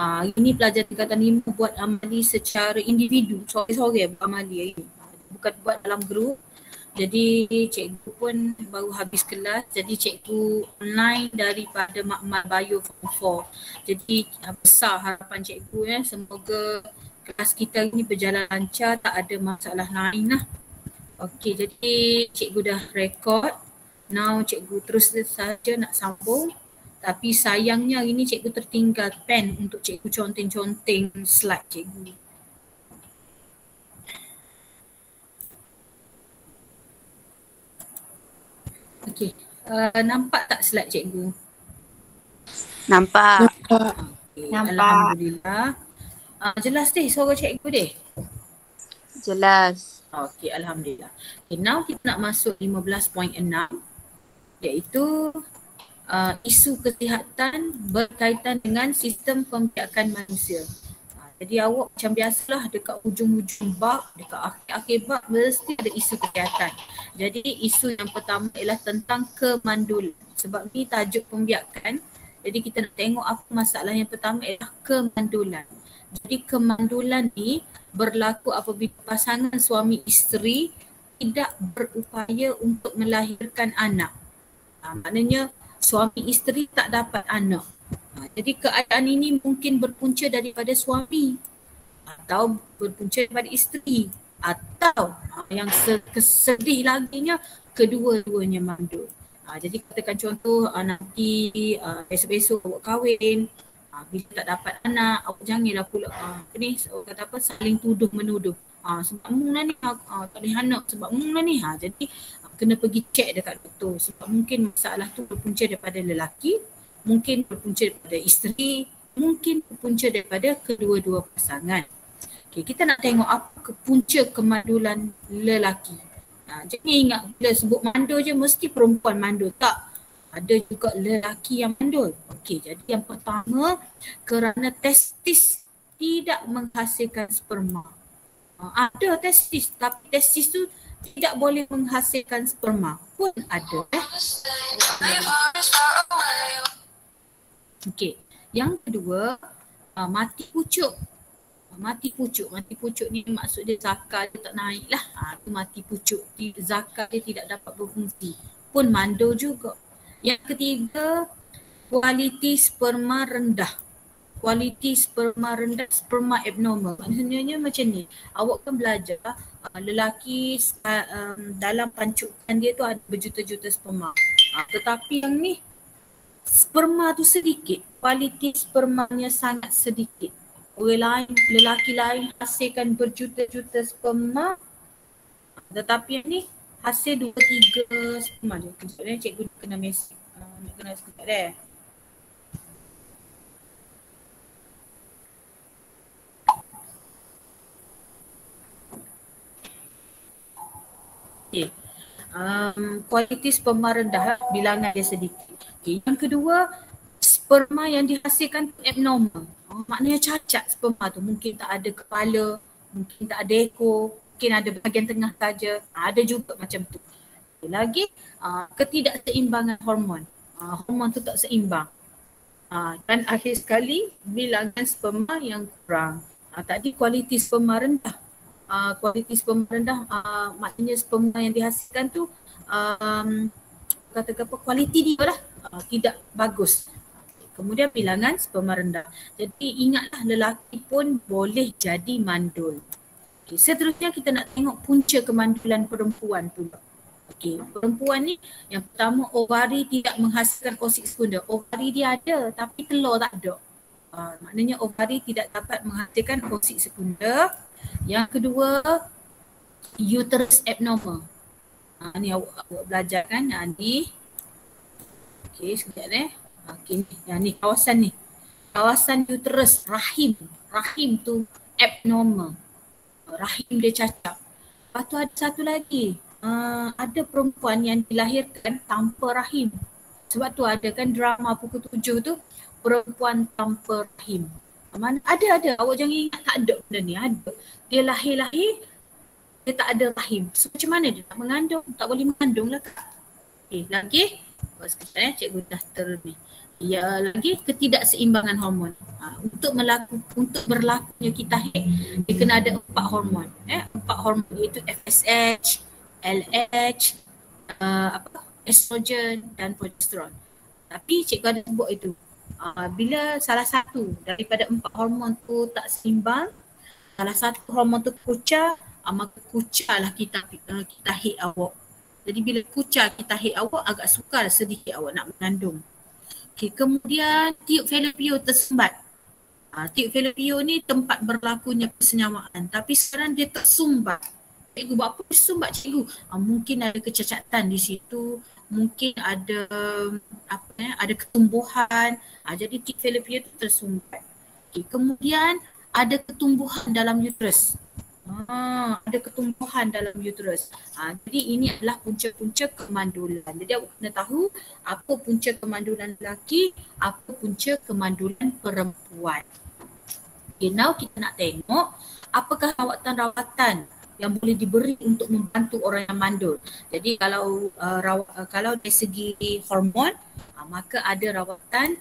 Ini pelajar tingkatan 5 buat amali secara individu, sorang-sorang beramali hari ni. Bukan buat dalam grup. Jadi cikgu pun baru habis kelas, jadi cikgu online daripada Makmal Bio Form 4. Jadi besar harapan cikgu semoga kelas kita ni berjalan lancar, tak ada masalah lain lah. Okey, jadi cikgu dah rekod. Now cikgu terus saja nak sambung. Tapi sayangnya hari ni cikgu tertinggal pen untuk cikgu conteng-conteng slide cikgu. Okey, nampak tak slide cikgu? Nampak. Okay, Alhamdulillah. Jelas deh suara cikgu deh? Jelas. Okey, Alhamdulillah. Okay, now kita nak masuk 15.6 iaitu isu kesihatan berkaitan dengan sistem pembiakan manusia. Jadi awak macam biasalah dekat hujung-hujung bab, dekat akhir-akhir bab mesti ada isu kesihatan. Jadi isu yang pertama ialah tentang kemandulan. Sebab ni tajuk pembiakan. Jadi kita nak tengok apa masalah yang pertama ialah kemandulan. Jadi kemandulan ni berlaku apabila pasangan suami isteri tidak berupaya untuk melahirkan anak. Maknanya suami isteri tak dapat anak. Jadi keadaan ini mungkin berpunca daripada suami atau berpunca daripada isteri atau yang sedih laginya kedua-duanya mandul. Jadi katakan contoh nanti besok-besok awak kahwin, bila tak dapat anak, awak janganlah pula kata apa, saling tuduh menuduh. Sebab mung lah ni, tak boleh anak sebab mung lah ni. Jadi kena pergi cek dekat doktor sebab mungkin masalah tu berpunca daripada lelaki, mungkin berpunca daripada isteri, mungkin berpunca daripada kedua-dua pasangan. Okay, kita nak tengok apa punca kemandulan lelaki. Jangan ingat bila sebut mandul je mesti perempuan mandul. Tak. Ada juga lelaki yang mandul. Okey, jadi yang pertama kerana testis tidak menghasilkan sperma. Ada testis tapi testis tu tidak boleh menghasilkan sperma pun ada. Okey, yang kedua mati pucuk. Mati pucuk ni maksud dia zakar dia tak naik lah. Tu mati pucuk, zakar dia tidak dapat berfungsi. Pun mandul juga. Yang ketiga, kualiti sperma rendah. Kualiti sperma rendah, sperma abnormal. Maksudnya macam ni, awak kan belajar lelaki dalam pancukan dia tu ada berjuta-juta sperma. Tetapi yang ni sperma tu sedikit, kualiti spermanya sangat sedikit. Orang lain, lelaki lain hasilkan berjuta-juta sperma, tetapi yang ni hasil 2-3 sperma je. Kejap cikgu kena mesej. Nak kena sekejap deh. Okay. Kualiti sperma rendah, bilangan dia sedikit. Okay. Yang kedua, sperma yang dihasilkan abnormal. Maknanya cacat sperma tu. Mungkin tak ada kepala, mungkin tak ada ekor, mungkin ada bahagian tengah saja. Ada juga macam tu. Okay. Lagi, ketidakseimbangan hormon. Hormon tu tak seimbang. Dan akhir sekali, bilangan sperma yang kurang. Tadi kualiti sperma rendah. Kualiti sperma rendah maknanya sperma yang dihasilkan tu kata apa, kualiti dia lah tidak bagus. Kemudian bilangan sperma rendah. Jadi ingatlah lelaki pun boleh jadi mandul. Okay, seterusnya kita nak tengok punca kemandulan perempuan pula. Okay, perempuan ni yang pertama ovari tidak menghasilkan oosit sekunder. Ovari dia ada tapi telur tak ada. Maknanya ovari tidak dapat menghasilkan oosit sekunder. Yang kedua, uterus abnormal. Ni awak belajar kan ni. Okey, sekejap okey, ni kawasan ni. Kawasan uterus, rahim. Rahim tu abnormal. Rahim dia cacat. Lepas tu ada satu lagi. Ada perempuan yang dilahirkan tanpa rahim. Sebab tu ada kan drama pukul 7 tu, perempuan tanpa rahim. Mana ada. Awak jangan ingat tak ada benda ni. Ada. Dia lahir-lahir, dia tak ada rahim. So macam mana dia nak mengandung? Tak boleh mengandung lah. Okay, lagi. Sekejap cikgu dah ni. Ya, lagi ketidakseimbangan hormon. Untuk berlakunya kitahid, dia kena ada 4 hormon. 4 hormon iaitu FSH, LH, estrogen dan progesteron. Tapi cikgu ada sebut itu. Bila salah satu daripada 4 hormon tu tak seimbang, salah satu hormon tu kucar, maka kucarlah kitahid awak. Jadi bila kucar kitahid awak, agak sukar sedikit awak nak mengandung. Okay, kemudian tiub Fallopian tersumbat. Tiub Fallopian ni tempat berlakunya persenyawaan, tapi sekarang dia tersumbat. Cikgu buat apa tersumbat cikgu? Mungkin ada kecacatan di situ, mungkin ada ada ketumbuhan. Jadi tiub Fallopian tu tersumbat. Okay, kemudian ada ketumbuhan dalam uterus. Ada ketumbuhan dalam uterus. Jadi ini adalah punca-punca kemandulan. Jadi awak kena tahu apa punca kemandulan lelaki, apa punca kemandulan perempuan. Okay, now kita nak tengok apakah rawatan-rawatan yang boleh diberi untuk membantu orang yang mandul. Jadi kalau dari segi hormon, maka ada rawatan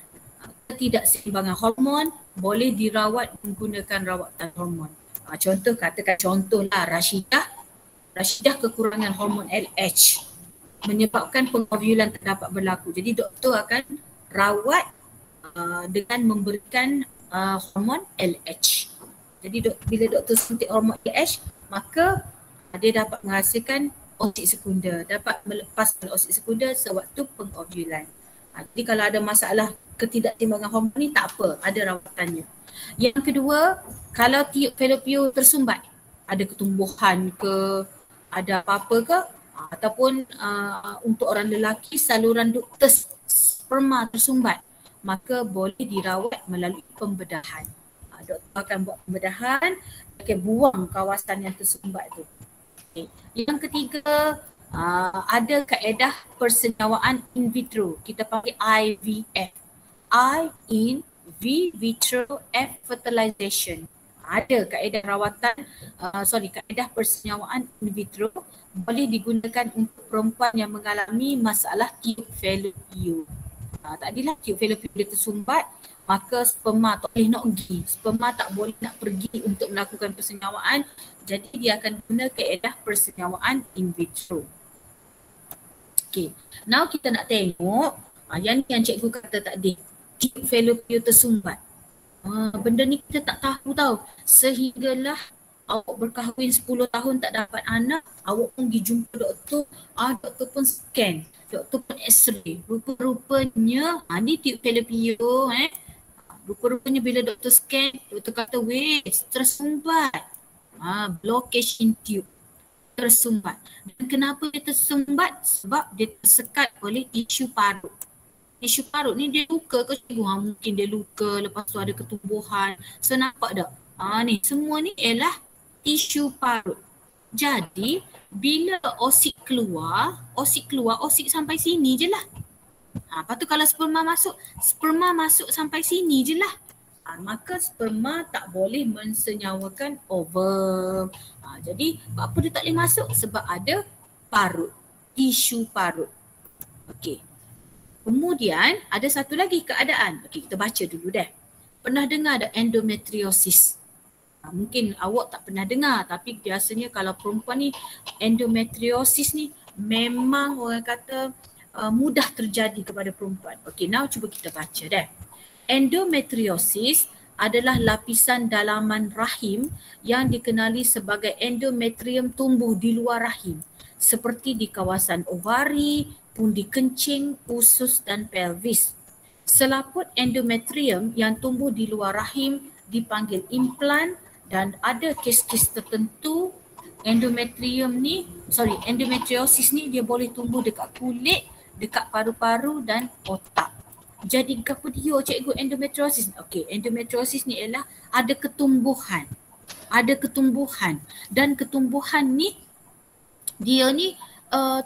ketidakseimbangan hormon, boleh dirawat menggunakan rawatan hormon. Contohlah Rashidah kekurangan hormon LH menyebabkan pengovulan tak dapat berlaku. Jadi doktor akan rawat dengan memberikan hormon LH. Jadi bila doktor suntik hormon LH, maka dia dapat menghasilkan oksid sekunder, dapat melepaskan oksid sekunder sewaktu pengovulan. Jadi kalau ada masalah ketidakseimbangan hormon ni tak apa, ada rawatannya. Yang kedua, kalau tiub Fallopian tersumbat, ada ketumbuhan ke, ada apa-apa ke, ataupun untuk orang lelaki saluran ductus sperma tersumbat, maka boleh dirawat melalui pembedahan. Doktor akan buat pembedahan, akan buang kawasan yang tersumbat tu. Okay. Yang ketiga, ada kaedah persenyawaan in vitro. Kita panggil IVF. Vitro F fertilization. Ada kaedah kaedah persenyawaan in vitro boleh digunakan untuk perempuan yang mengalami masalah tiub Fallopian. Tadilah tiub Fallopian dia tersumbat, maka sperma tak boleh nak pergi. Sperma tak boleh nak pergi untuk melakukan persenyawaan. Jadi dia akan guna kaedah persenyawaan in vitro. Okay. Now kita nak tengok yang cikgu kata tadi. Tiub Fallopian tersumbat. Benda ni kita tak tahu tau. Sehinggalah awak berkahwin 10 tahun tak dapat anak, awak pun pergi jumpa doktor, doktor pun scan, doktor pun x-ray. Rupa-rupanya ni tiub Fallopian. Rupa-rupanya bila doktor scan, doktor kata tersumbat. Blockage in tube. Tersumbat. Dan kenapa dia tersumbat? Sebab dia tersekat oleh tisu parut. Tisu parut ni dia luka ke cikgu? Mungkin dia luka, lepas tu ada ketumbuhan. So nampak tak? Ni semua ni ialah tisu parut. Jadi bila oksid keluar, oksid sampai sini je lah. Lepas tu kalau sperma masuk sampai sini je lah. Maka sperma tak boleh mensenyawakan ovum. Jadi apa dia tak boleh masuk? Sebab ada parut, tisu parut. Okey. Kemudian ada satu lagi keadaan. Okey, kita baca dulu deh. Pernah dengar ada endometriosis? Mungkin awak tak pernah dengar, tapi biasanya kalau perempuan ni endometriosis ni memang orang kata mudah terjadi kepada perempuan. Okey, now cuba kita baca deh. Endometriosis adalah lapisan dalaman rahim yang dikenali sebagai endometrium tumbuh di luar rahim, seperti di kawasan ovari, pundi kencing, usus dan pelvis. Selaput endometrium yang tumbuh di luar rahim dipanggil implan, dan ada kes-kes tertentu endometriosis ni dia boleh tumbuh dekat kulit, dekat paru-paru dan otak. Jadi apa dia cikgu endometriosis? Okey, endometriosis ni ialah ada ketumbuhan. Dan ketumbuhan ni dia ni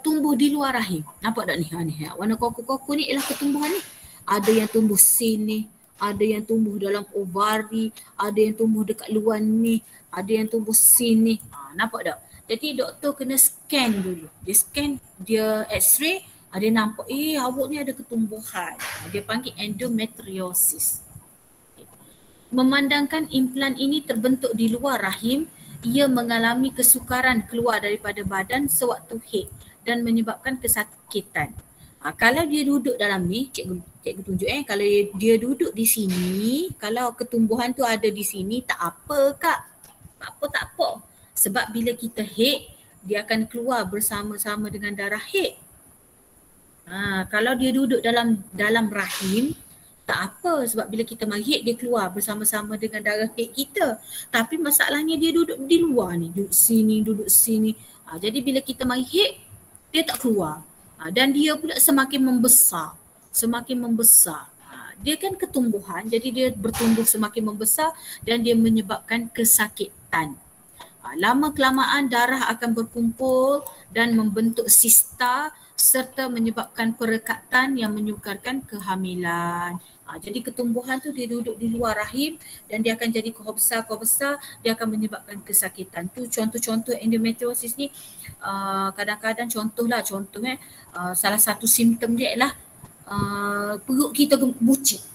tumbuh di luar rahim. Nampak tak ni? Warna koko-koko ni ialah ketumbuhan ni. Ada yang tumbuh sini, ada yang tumbuh dalam ovari, ada yang tumbuh dekat luar ni, ada yang tumbuh sini. Nampak tak? Jadi doktor kena scan dulu. Dia scan, dia x-ray, Dia nampak awak ni ada ketumbuhan. Dia panggil endometriosis. Memandangkan implan ini terbentuk di luar rahim, ia mengalami kesukaran keluar daripada badan sewaktu haid dan menyebabkan kesakitan. Kalau dia duduk dalam ni, cikgu tunjuk kalau dia duduk di sini, kalau ketumbuhan tu ada di sini, tak apa kak. Tak apa. Sebab bila kita haid, dia akan keluar bersama-sama dengan darah haid. Kalau dia duduk dalam rahim, tak apa sebab bila kita haid dia keluar bersama-sama dengan darah haid kita. Tapi masalahnya dia duduk di luar ni, duduk sini. Jadi bila kita haid, dia tak keluar. Dan dia pula semakin membesar. Dia kan ketumbuhan, jadi dia bertumbuh semakin membesar dan dia menyebabkan kesakitan. Lama kelamaan darah akan berkumpul dan membentuk sista serta menyebabkan perekatan yang menyukarkan kehamilan. Jadi ketumbuhan tu dia duduk di luar rahim dan dia akan jadi kau besar, dia akan menyebabkan kesakitan. Tu contoh-contoh endometriosis ni, kadang-kadang contoh salah satu simptom dia ialah perut kita bucik.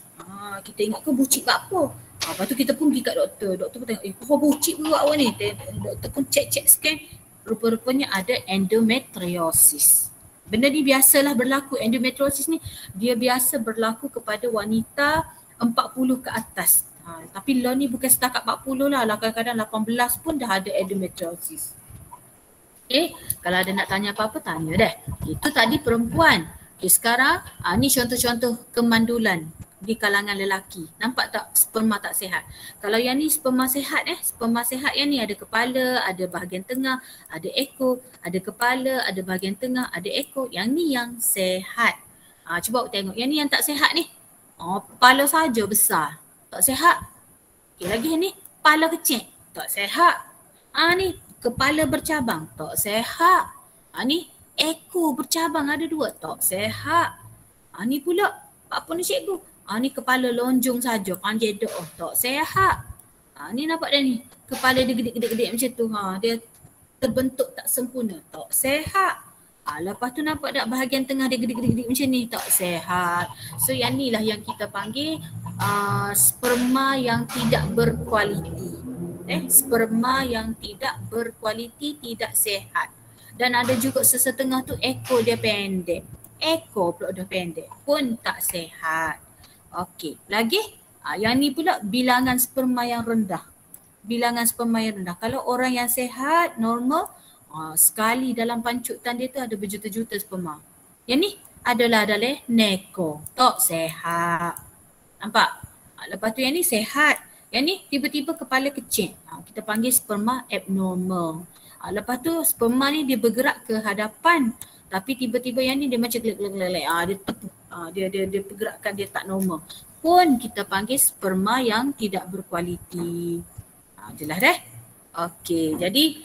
Kita ingat ke bucik kat apa? Lepas tu kita pun pergi kat doktor. Doktor pun tengok, kau bucik perut awak ni. Doktor pun check scan. Rupa-rupanya ada endometriosis. Benda ni biasalah berlaku. Endometriosis ni dia biasa berlaku kepada wanita 40 ke atas. Tapi lo ni bukan setakat 40 lah. Kadang-kadang 18 pun dah ada endometriosis. Kalau ada nak tanya apa-apa, tanya dah. Itu tadi perempuan. Sekarang ni contoh-contoh kemandulan di kalangan lelaki. Nampak tak sperma tak sihat? Kalau yang ni sperma sihat sperma sihat yang ni ada kepala, ada bahagian tengah, ada ekor, ada kepala, ada bahagian tengah, ada ekor. Yang ni yang sihat. Cuba awak tengok. Yang ni yang tak sihat ni. Kepala saja besar. Tak sihat. Lagi ni kepala kecil. Tak sihat. Ni kepala bercabang. Tak sihat. Ni ekor bercabang ada 2. Tak sihat. Ni pula apa ni cikgu? Ni kepala lonjong saja, panjang doh, tak sihat. Ni nampak dah ni, kepala dia gede-gede macam tu. Dia terbentuk tak sempurna, tak sihat. Lepas tu nampak tak bahagian tengah dia gede-gede macam ni, tak sihat. So yang ni lah yang kita panggil sperma yang tidak berkualiti. Sperma yang tidak berkualiti, tidak sihat. Dan ada juga sesetengah tu ekor dia pendek. Ekor pula dah pendek pun tak sihat. Okey, lagi yang ni pula bilangan sperma yang rendah. Kalau orang yang sihat, normal, sekali dalam pancutan dia tu ada berjuta-juta sperma. Yang ni adalah neko, tak sihat. Nampak? Lepas tu yang ni sihat. Yang ni tiba-tiba kepala kecil. Kita panggil sperma abnormal. Lepas tu sperma ni dia bergerak ke hadapan. Tapi tiba-tiba yang ni dia macam gelek-gelek. Dia tepuk. Dia pergerakan dia tak normal. Pun kita panggil sperma yang tidak berkualiti. Jelas dah? Okey, jadi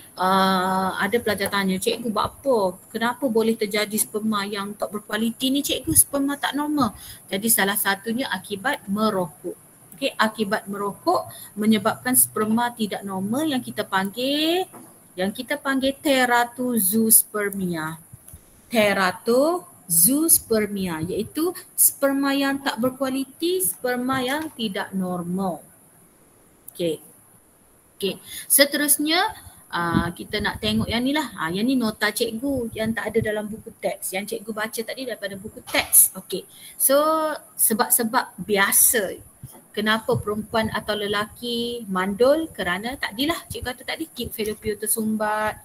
ada pelajar tanya, cikgu buat apa? Kenapa boleh terjadi sperma yang tak berkualiti ni cikgu? Sperma tak normal. Jadi salah satunya akibat merokok. Okey, akibat merokok menyebabkan sperma tidak normal yang kita panggil teratozospermia. Teratozospermia iaitu sperma yang tak berkualiti, sperma yang tidak normal. Okey. Seterusnya kita nak tengok yang ni lah. Yang ni nota cikgu yang tak ada dalam buku teks. Yang cikgu baca tadi daripada buku teks. Okey. So sebab-sebab biasa kenapa perempuan atau lelaki mandul, kerana tadilah cikgu kata tadi kip fallopian tersumbat.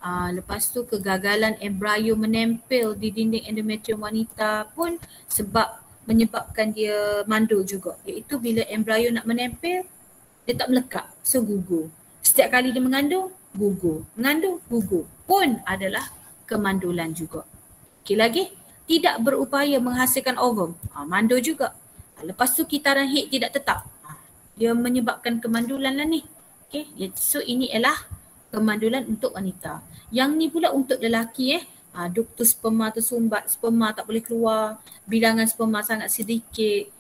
Lepas tu kegagalan embrio menempel di dinding endometrium wanita pun sebab menyebabkan dia mandul juga. Iaitu bila embrio nak menempel, dia tak melekat. So gugur. Setiap kali dia mengandung, gugur. Mengandung, gugur. Pun adalah kemandulan juga. Okey lagi, tidak berupaya menghasilkan ovum. Mandul juga. Lepas tu kitaran haid tidak tetap. Dia menyebabkan kemandulan lah ni. Okay. So ini ialah kemandulan untuk wanita. Yang ni pula untuk lelaki duktus sperma tersumbat, sperma tak boleh keluar, bilangan sperma sangat sedikit,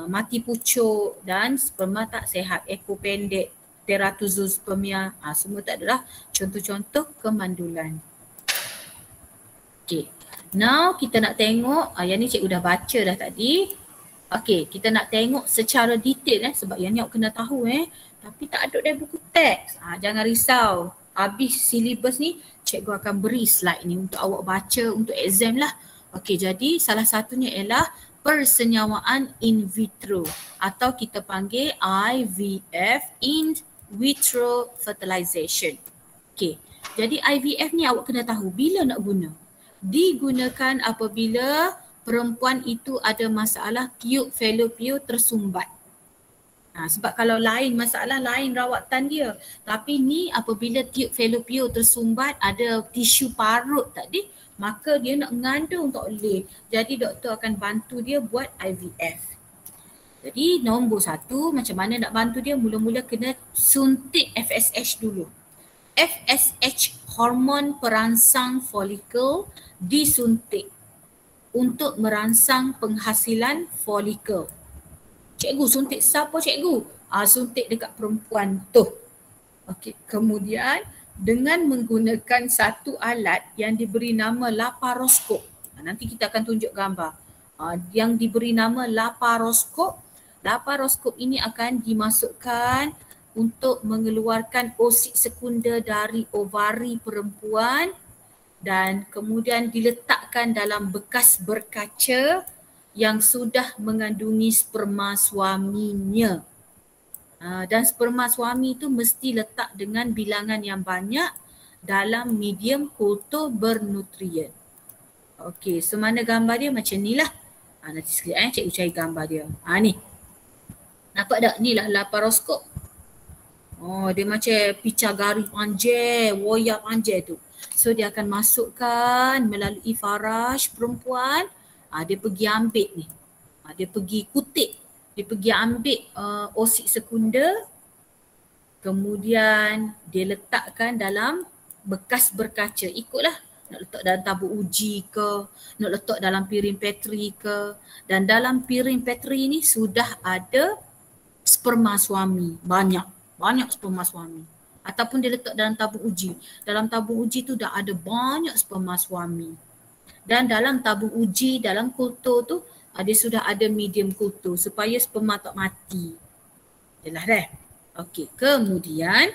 mati pucuk dan sperma tak sihat, ekor pendek, teratozospermia, semua tak adalah contoh-contoh kemandulan. Okey. Now kita nak tengok, yang ni cikgu dah baca dah tadi. Okey, kita nak tengok secara detail sebab yang ni awak kena tahu tapi tak ada dari buku teks. Jangan risau. Habis silibus ni cikgu akan beri slide ni untuk awak baca untuk exam lah. Okey, jadi salah satunya ialah persenyawaan in vitro atau kita panggil IVF, in vitro fertilization. Okey, jadi IVF ni awak kena tahu bila nak guna. Digunakan apabila perempuan itu ada masalah tiub falopio tersumbat. Sebab kalau lain masalah lain rawatan dia. Tapi ni apabila tiub falopio tersumbat ada tisu parut tadi, maka dia nak mengandung tak boleh. Jadi doktor akan bantu dia buat IVF. Jadi nombor 1 macam mana nak bantu dia, mula-mula kena suntik FSH dulu. FSH, hormon perangsang folikel, disuntik untuk merangsang penghasilan folikel. Cikgu, suntik siapa cikgu? Suntik dekat perempuan tu. Okey, kemudian dengan menggunakan satu alat yang diberi nama laparoskop. Nanti kita akan tunjuk gambar. Yang diberi nama laparoskop. Laparoskop ini akan dimasukkan untuk mengeluarkan oosit sekunder dari ovari perempuan dan kemudian diletakkan dalam bekas berkaca yang sudah mengandungi sperma suaminya. Dan sperma suami itu mesti letak dengan bilangan yang banyak dalam medium kultur bernutrien. Okey, so mana gambar dia macam ni lah. Nanti sekejap cikgu cari gambar dia. Ni. Nampak tak? Ni lah laparoskop. Dia macam picah garis panjang, wayar panjang tu. So dia akan masukkan melalui faraj perempuan. Dia pergi ambil ni. Dia pergi kutip. Dia pergi ambil oosit sekunder. Kemudian dia letakkan dalam bekas berkaca. Ikutlah. Nak letak dalam tabung uji ke, nak letak dalam piring Petri ke. Dan dalam piring Petri ni sudah ada sperma suami. Banyak sperma suami. Ataupun dia letak dalam tabung uji. Dalam tabung uji tu dah ada banyak sperma suami. Dan dalam tabung uji, dalam kultur tu, dia sudah ada medium kultur supaya sperma tak mati. Jelas dah? Okey, kemudian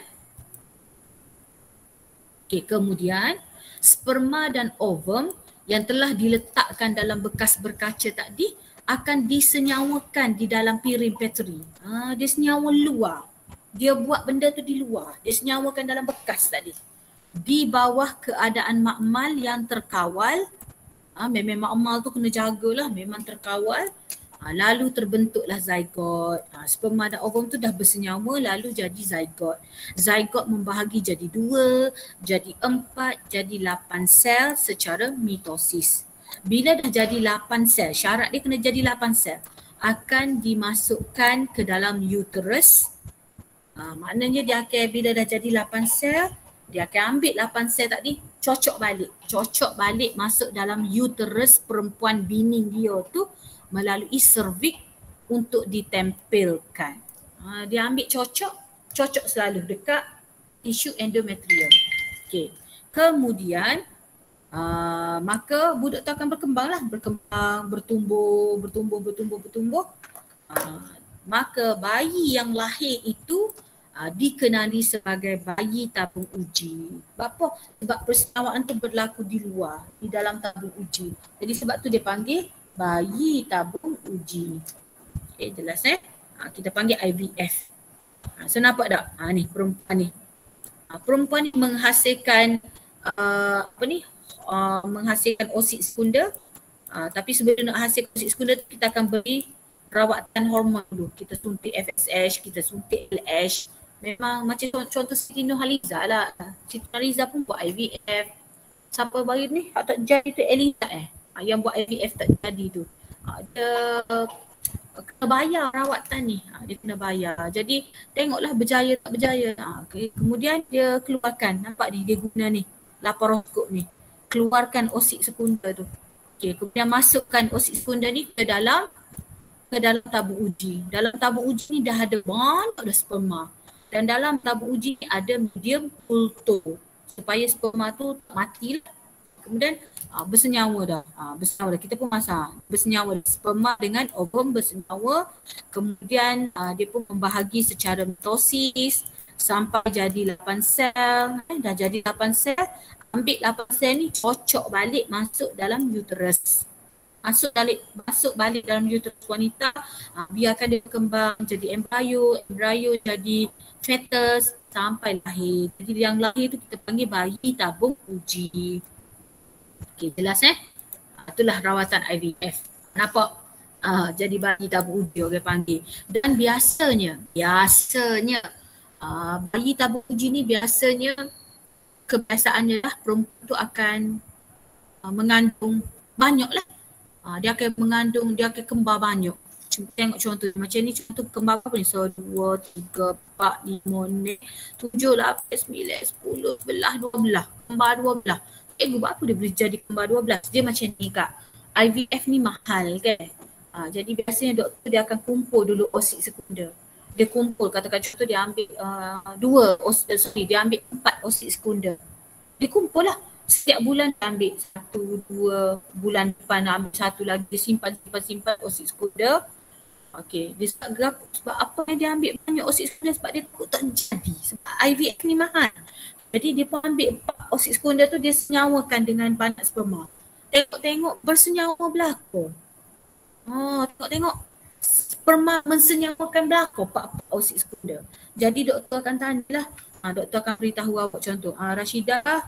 sperma dan ovum yang telah diletakkan dalam bekas berkaca tadi akan disenyawakan di dalam piring Petri. Dia senyawa luar. Dia buat benda tu di luar. Dia senyawakan dalam bekas tadi. Di bawah keadaan makmal yang terkawal. Memang makmal tu kena jagalah. Memang terkawal. Lalu terbentuklah zygot. Sperma dan ovum tu dah bersenyawa lalu jadi zygot. Zygot membahagi jadi 2, jadi 4, jadi 8 sel secara mitosis. Bila dah jadi 8 sel, syarat dia kena jadi 8 sel. Akan dimasukkan ke dalam uterus. Maknanya dia akan bila dah jadi 8 sel, dia akan ambil 8 sel tadi, cocok balik masuk dalam uterus perempuan bini dia tu melalui cervix untuk ditempelkan. Dia ambil cocok selalu dekat tisu endometrium. Okey. Kemudian maka budak tu akan berkembang, bertumbuh. Maka bayi yang lahir itu dikenali sebagai bayi tabung uji. Apa? Sebab persawaan tu berlaku di luar, di dalam tabung uji. Jadi sebab tu dia panggil bayi tabung uji. Okay, jelas kita panggil IVF. So nampak tak? Ni perempuan ni. Perempuan ni menghasilkan menghasilkan oosit sekunder. Tapi sebelum nak hasilkan oosit sekunder kita akan beri rawatan hormon dulu. Kita suntik FSH, kita suntik LH. Memang macam contoh Siti Nurhaliza lah. Siti Nurhaliza pun buat IVF. Siapa baru ni? Tak jadi tu Eliza yang buat IVF tak jadi tu. Dia kena bayar rawatan ni. Dia kena bayar. Jadi tengoklah berjaya tak berjaya. Kemudian dia keluarkan. Nampak ni dia guna ni. Laparoskop ni. Keluarkan oosit sekunder tu. Okay, kemudian masukkan oosit sekunder ni ke dalam tabung uji. Dalam tabung uji ni dah ada banyak dah sperma. Dan dalam tabung uji ni ada medium kultur supaya sperma tu tak mati. Kemudian bersenyawa dah. Bersenyawa dah. Kita pun masak. Bersenyawa. Sperma dengan ovum bersenyawa. Kemudian dia pun membahagi secara mitosis sampai jadi 8 sel. Dah jadi 8 sel. Ambil 8 sel ni, cocok balik masuk dalam uterus. Masuk balik dalam uterus wanita, biarkan dia berkembang jadi embrio jadi fetus sampai lahir. Jadi yang lahir tu kita panggil bayi tabung uji. Okey, jelas itulah rawatan IVF. Nampak? Jadi bayi tabung uji orang panggil. Dan biasanya bayi tabung uji ni biasanya kebiasaannya lah perempuan tu akan mengandung banyak lah. Dia akan mengandung, dia akan kembar banyak. Tengok contoh macam ni, contoh kembar apa ni? So 2, 3, 4, 5, 6, 7, 8, 9, 10, 11, 12. Kembar 12. Berapa dia boleh jadi kembar 12? Dia macam ni Kak. IVF ni mahal kan? Jadi biasanya doktor dia akan kumpul dulu oosit sekunder. Dia kumpul, katakan contoh dia ambil dia ambil 4 oosit sekunder. Dia kumpul lah. Setiap bulan dia ambil 1, 2, bulan depan ambil 1 lagi, dia simpan oosit sekunder. Okey, dia sebab apa yang dia ambil banyak oosit sekunder? Sebab dia takut tak jadi. Sebab IVF ni mahal. Jadi dia pun ambil 4 oosit sekunder tu, dia senyawakan dengan banyak sperma. Tengok bersenyawa belaka. Tengok sperma mensenyawakan belaka 4 oosit sekunder. Jadi doktor akan tanyalah, doktor akan beritahu awak contoh, Rashidah,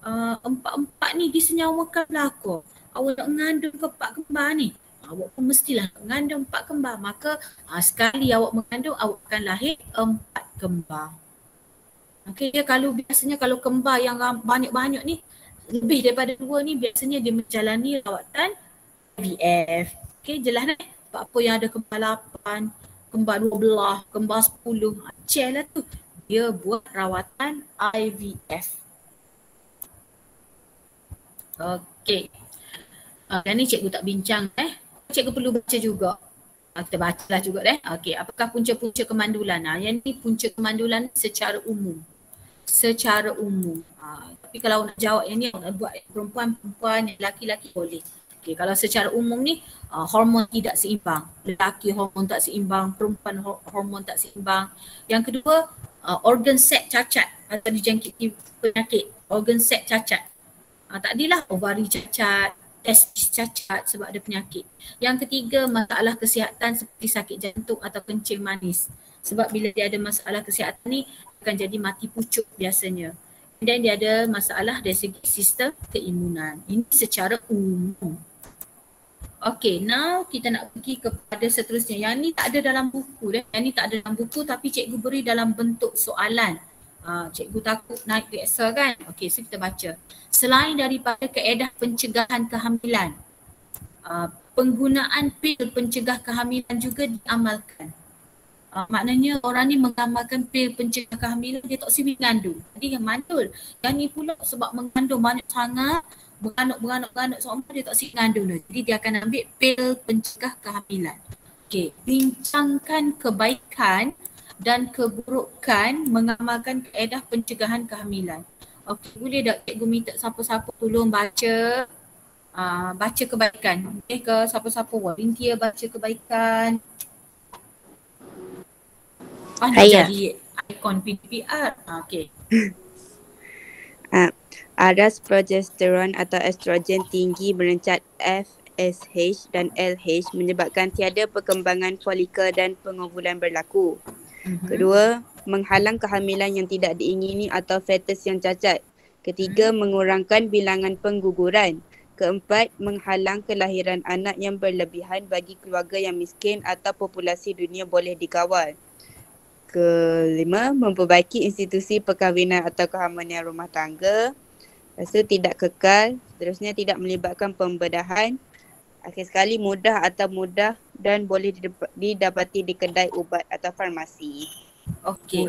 4 ni disenyawakan belaka. Awak nak mengandung ke 4 kembar ni? Awak pun mestilah nak mengandung 4 kembar. Maka sekali awak mengandung, awak akan lahir 4 kembar. Okey, biasanya kalau kembar yang banyak-banyak ni, lebih daripada 2 ni, biasanya dia menjalani rawatan IVF. Okey, jelas tak? Apa yang ada kembar 8, kembar 12, kembar 10, check lah tu. Dia buat rawatan IVF. Okey. Yang ni cikgu tak bincang Cikgu perlu baca juga. Kita bacalah juga Okey, apakah punca-punca kemandulan? Yang ni punca kemandulan secara umum. Tapi kalau nak jawab yang ni, nak buat perempuan, lelaki boleh. Okey, kalau secara umum ni hormon tidak seimbang. Lelaki hormon tak seimbang, perempuan hormon tak seimbang. Yang kedua, organ set cacat atau dijangkiti penyakit. Organ set cacat. Takdilah ovari cacat, testis cacat sebab ada penyakit. Yang ketiga, masalah kesihatan seperti sakit jantung atau kencing manis. Sebab bila dia ada masalah kesihatan ni, akan jadi mati pucuk biasanya. Dan dia ada masalah dari segi sistem keimunan. Ini secara umum. Okay, now kita nak pergi kepada seterusnya. Yang ni tak ada dalam buku Yang ni tak ada dalam buku tapi cikgu beri dalam bentuk soalan. Cikgu takut naik reksa kan? Okey, so kita baca. Selain daripada kaedah pencegahan kehamilan, penggunaan pil pencegah kehamilan juga diamalkan. Maknanya orang ni mengamalkan pil pencegah kehamilan, dia tak sibuk mengandung. Jadi yang mantul. Yang ni pula sebab mengandung banyak sangat, beranak seorang dia tak sibuk mengandung. Jadi dia akan ambil pil pencegah kehamilan. Okey, bincangkan kebaikan dan keburukan mengamalkan kaedah pencegahan kehamilan. Okey, boleh tak cikgu minta siapa-siapa tolong baca kebaikan. Boleh ke siapa-siapa volunteer baca kebaikan? Nak jadi ikon PDPR. Okey. Aras progesteron atau estrogen tinggi merencat FSH dan LH menyebabkan tiada perkembangan folikel dan pengovulan berlaku. Kedua, menghalang kehamilan yang tidak diingini atau fetus yang cacat. Ketiga, mengurangkan bilangan pengguguran. Keempat, menghalang kelahiran anak yang berlebihan bagi keluarga yang miskin atau populasi dunia boleh dikawal. Kelima, memperbaiki institusi perkahwinan atau keharmonian rumah tangga. Lepas tu tidak kekal, seterusnya tidak melibatkan pembedahan. Akhir sekali mudah dan boleh didapati di kedai ubat atau farmasi. Okey.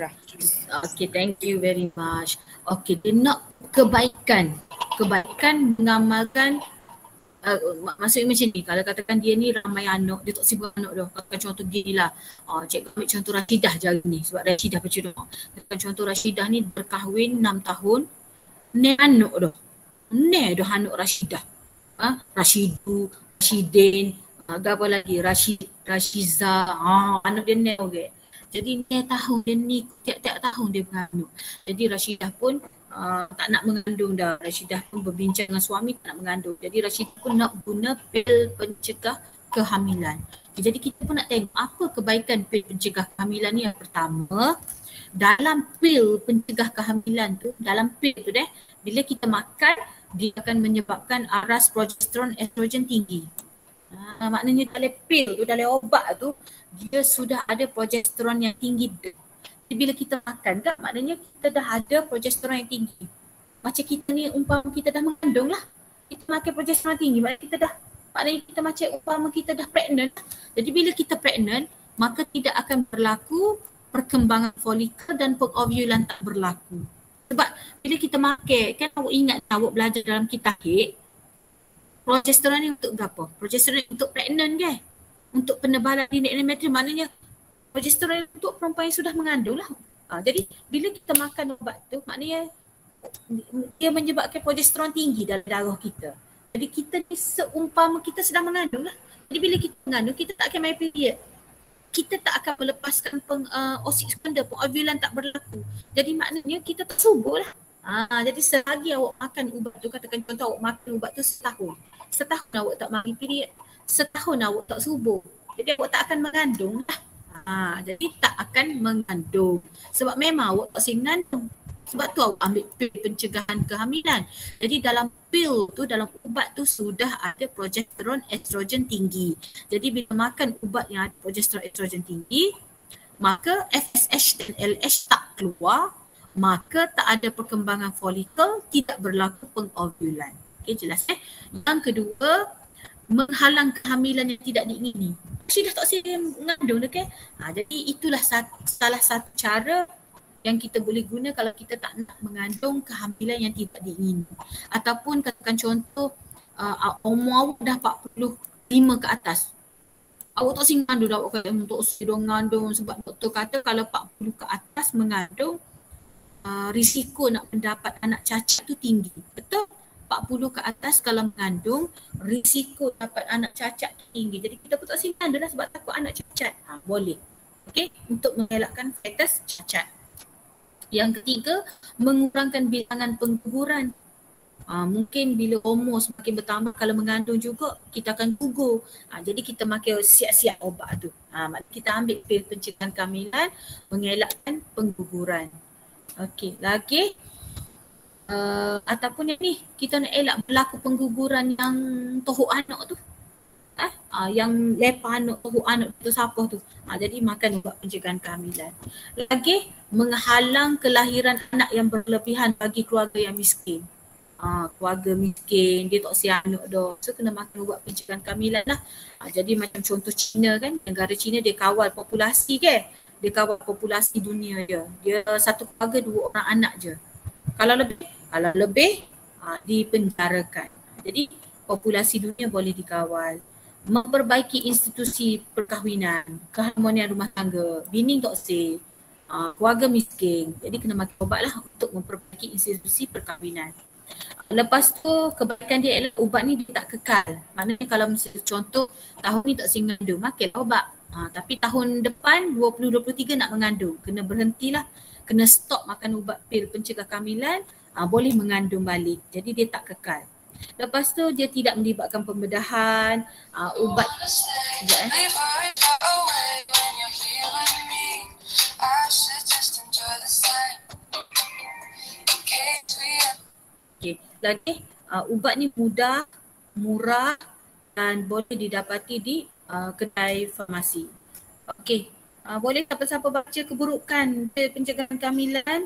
Okey, thank you very much. Okey, dia nak kebaikan mengamalkan maksudnya macam ni, kalau katakan dia ni ramai anak, dia tak sibuk anak dah. Katakan contoh gini lah, cikgu ambil contoh Rashidah je ni sebab Rashidah baca doa. Katakan contoh Rashidah ni berkahwin 6 tahun, ni anak dah. Ni dah anak Rashidah. Rashidu, Rashidin, apa lagi, Rashiza, anak dia ni okay. Jadi ni tahun dia ni, tiap-tiap tahun dia mengandung. Jadi Rashidah pun tak nak mengandung dah. Rashidah pun berbincang dengan suami tak nak mengandung. Jadi Rashidah pun nak guna pil pencegah kehamilan. Jadi kita pun nak tengok apa kebaikan pil pencegah kehamilan ni. Yang pertama, dalam pil pencegah kehamilan tu, dalam pil tu bila kita makan, dia akan menyebabkan aras progesteron estrogen tinggi. Maknanya dalam pil tu, dalam obat tu, dia sudah ada progesteron yang tinggi. Jadi bila kita makan kan, maknanya kita dah ada progesteron yang tinggi. Macam kita ni umpama kita dah mengandung lah. Kita makan progesteron tinggi, maknanya kita macam umpama kita dah pregnant. Jadi bila kita pregnant, maka tidak akan berlaku perkembangan folikel dan pengovulan tak berlaku. Sebab bila kita makan, kan awak ingat awak belajar dalam kitab progesteron ni untuk apa? Progesteron ni untuk pregnant kan? Untuk penebalan dinding endometrium, maknanya progesteron untuk perempuan yang sudah mengandung lah. Jadi bila kita makan ubat tu, maknanya dia menyebabkan progesteron tinggi dalam darah kita. Jadi kita ni seumpama kita sedang mengandung lah. Jadi bila kita mengandung, kita tak akan main period. Kita tak akan melepaskan oosit sekunder, pengovulan tak berlaku. Jadi maknanya kita tak subur lah. Jadi selagi awak makan ubat tu, katakan contoh awak makan ubat tu setahun awak tak mari period, setahun awak tak subur, jadi awak tak akan mengandung lah. Jadi tak akan mengandung sebab memang awak tak boleh mengandung. Sebab tu awak ambil pil pencegahan kehamilan. Jadi dalam pil tu, dalam ubat tu sudah ada progesteron estrogen tinggi. Jadi bila makan ubat yang ada progesteron estrogen tinggi, maka FSH dan LH tak keluar, maka tak ada perkembangan folikel, tidak berlaku pengovulan. Okay, jelas Yang kedua, menghalang kehamilan yang tidak diingini. Rashidah tak boleh mengandung okay? Jadi itulah salah satu cara yang kita boleh guna kalau kita tak nak mengandung kehamilan yang tidak diingini. Ataupun katakan contoh, umur awak dah 45 ke atas. Awak tak boleh mengandung dah, awak kata untuk sedang mengandung sebab doktor kata kalau 40 ke atas mengandung, risiko nak mendapat anak cacat tu tinggi. Betul? 40 ke atas kalau mengandung, risiko dapat anak cacat tinggi. Jadi kita pun tak simpan dah sebab takut anak cacat. Boleh. Okey, untuk mengelakkan fetus cacat. Yang ketiga, mengurangkan bilangan pengguguran. Mungkin bila umur semakin bertambah, kalau mengandung juga kita akan gugur. Jadi kita makan siap-siap obat tu. Maknanya kita ambil pil pencegahan kehamilan, mengelakkan pengguguran. Okey, lagi ataupun yang ni kita nak elak berlaku pengguguran yang tohuk anak tu. Yang lepas anak, tohuk anak tu siapa tu. Jadi makan ubat pencegahan kehamilan. Lagi menghalang kelahiran anak yang berlebihan bagi keluarga yang miskin. Keluarga miskin, dia tak siap anak dah. So kena makan ubat pencegahan kehamilan lah. Jadi macam contoh China kan, negara China dia kawal populasi ke. Dia kawal populasi dunia dia. Dia satu keluarga 2 orang anak je. Kalau lebih dipenjarakan. Jadi populasi dunia boleh dikawal. Memperbaiki institusi perkahwinan, keharmonian rumah tangga, bini tak sih, keluarga miskin. Jadi kena makan ubat lah untuk memperbaiki institusi perkahwinan. Lepas tu kebaikan dia ialah ubat ni dia tak kekal. Maknanya kalau misalnya contoh tahun ni tak sing mengandung, makanlah ubat. Tapi tahun depan 2023 nak mengandung, kena berhentilah. Kena stop makan ubat pil pencegah kehamilan, boleh mengandung balik. Jadi dia tak kekal. Lepas tu dia tidak melibatkan pembedahan, ubat. Okay. Lagi ubat ni mudah, murah dan boleh didapati di kedai farmasi. Okey. Boleh siapa-siapa baca keburukan pil pencegahan kehamilan?